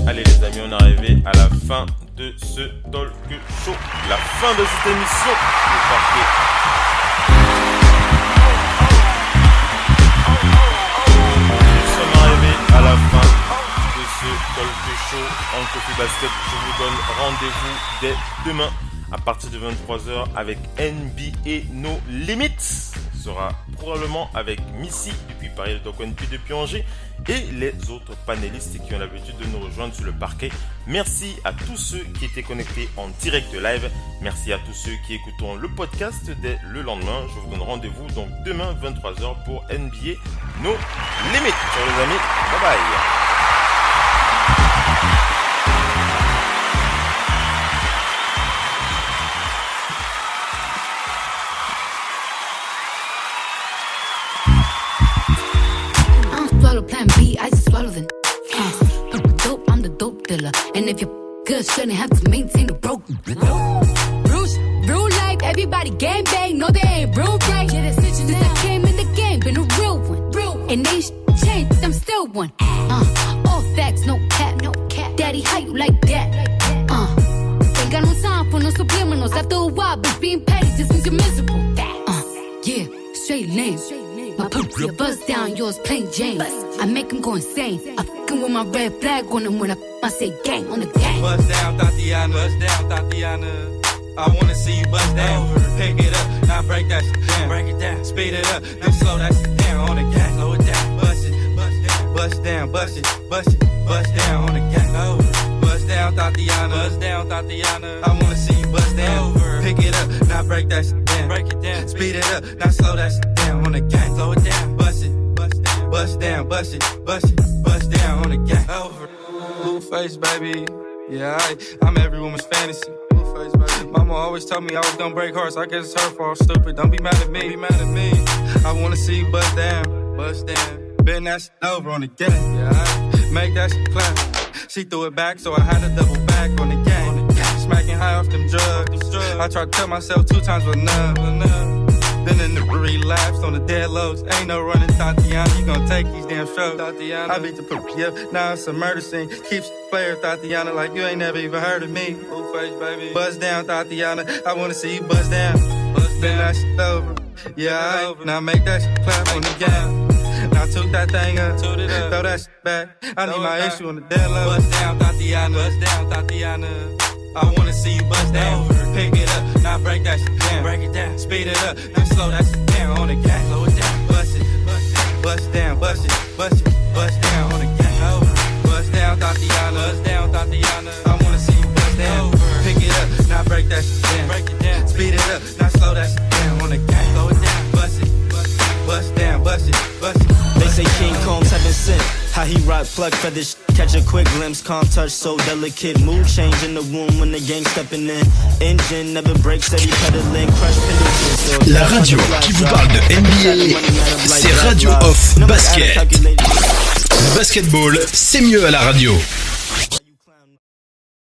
Allez les amis, on est arrivé à la fin de ce talk show, la fin de cette émission. Le parquet. Nous sommes arrivés à la fin ce talk show en Coffee Basket. Je vous donne rendez-vous dès demain à partir de 23h avec NBA No Limits. Ce sera probablement avec Missy depuis Paris, le Doc NP depuis Angers et les autres panélistes qui ont l'habitude de nous rejoindre sur le parquet. Merci à tous ceux qui étaient connectés en direct live. Merci à tous ceux qui écouteront le podcast dès le lendemain. Je vous donne rendez-vous donc demain 23h pour NBA No Limits. Ciao les amis, bye bye. Plan B, I just swallow the dope, I'm the dope dealer. And if you're good, shouldn't have to maintain the broken. Bruce, real life, everybody gang bang, no they ain't real right. Yeah, since I came in the game, been a real one. And they changed, I'm still one. All facts, no cap, no cap. Daddy, how you like that? Ain't got no time for no subliminals. After a while, but being petty just means you're miserable. Yeah, straight lame. My poop, your buzz down, yours plain Jane. I make him go insane. I fucking with my red flag on him when I say gang on the gang. Buzz down, Tatiana. Buzz down, Tatiana. I wanna see you buzz down. Pick it up, now break that shit down. Break it down, speed it up, then slow that shit down on the gang. Slow it down, bust it, bust down, bust it, bust it, bust down on the gang. Buzz down, Tatiana. Buzz down, Tatiana. I wanna see you buzz down. Pick it up, now break that shit down. Break it down, speed it up, now slow that shit down on the gang. Slow it down, bust it, bust down, bust it, bust it, bust down on the gang. Blueface, baby. Yeah, I'm every woman's fantasy. Blueface, baby. Mama always told me I was gonna break hearts. I guess it's her fault, stupid. Don't be mad at me. Be mad at me. I wanna see you bust down, bust down. Bend that shit over on the gang. Yeah, make that shit clap. She threw it back, so I had to double back on the gang. Smacking high off them drugs. I tried to tell myself 2 times with enough. Then running to relapse on the dead lows. Ain't no running, Tatiana. You gon' take these damn strokes, Tatiana. I beat the poop, yep. Now it's a murder scene. Keeps player, Tatiana, like you ain't never even heard of me. Blue face, baby. Buzz down, Tatiana. I wanna see you buzz down. Bend that shit over. Yeah, over. Now make that shit clap on the game. Now toot that thing up, throw that shit back. I need my issue on the dead level. Buzz down, Tatiana. Buzz down, Tatiana. I wanna see you buzz down. Pick it up, now break that shit down. Break it down, speed it up, then slow that shit down on the gas. Slow it down, bust it, bust down, bust it, bust it, bust down on the gas. Buzz down, Tatiana. Buzz down, Tatiana. I wanna see you buzz down. Pick it up, now break that shit down. Break it down, speed it up, now slow that shit down on the gas. Slow it down, bust it, bust down, bust it, bust it. They say King Combs heaven sent. How he rock pluck feathers, catch a quick glimpse, calm touch, so delicate. Mood change in the womb when the gang stepping in. Engine never breaks, steady pedaling, crush pendulum. La radio qui vous parle de NBA, c'est Radio Off Basket. Le basketball, c'est mieux à la radio.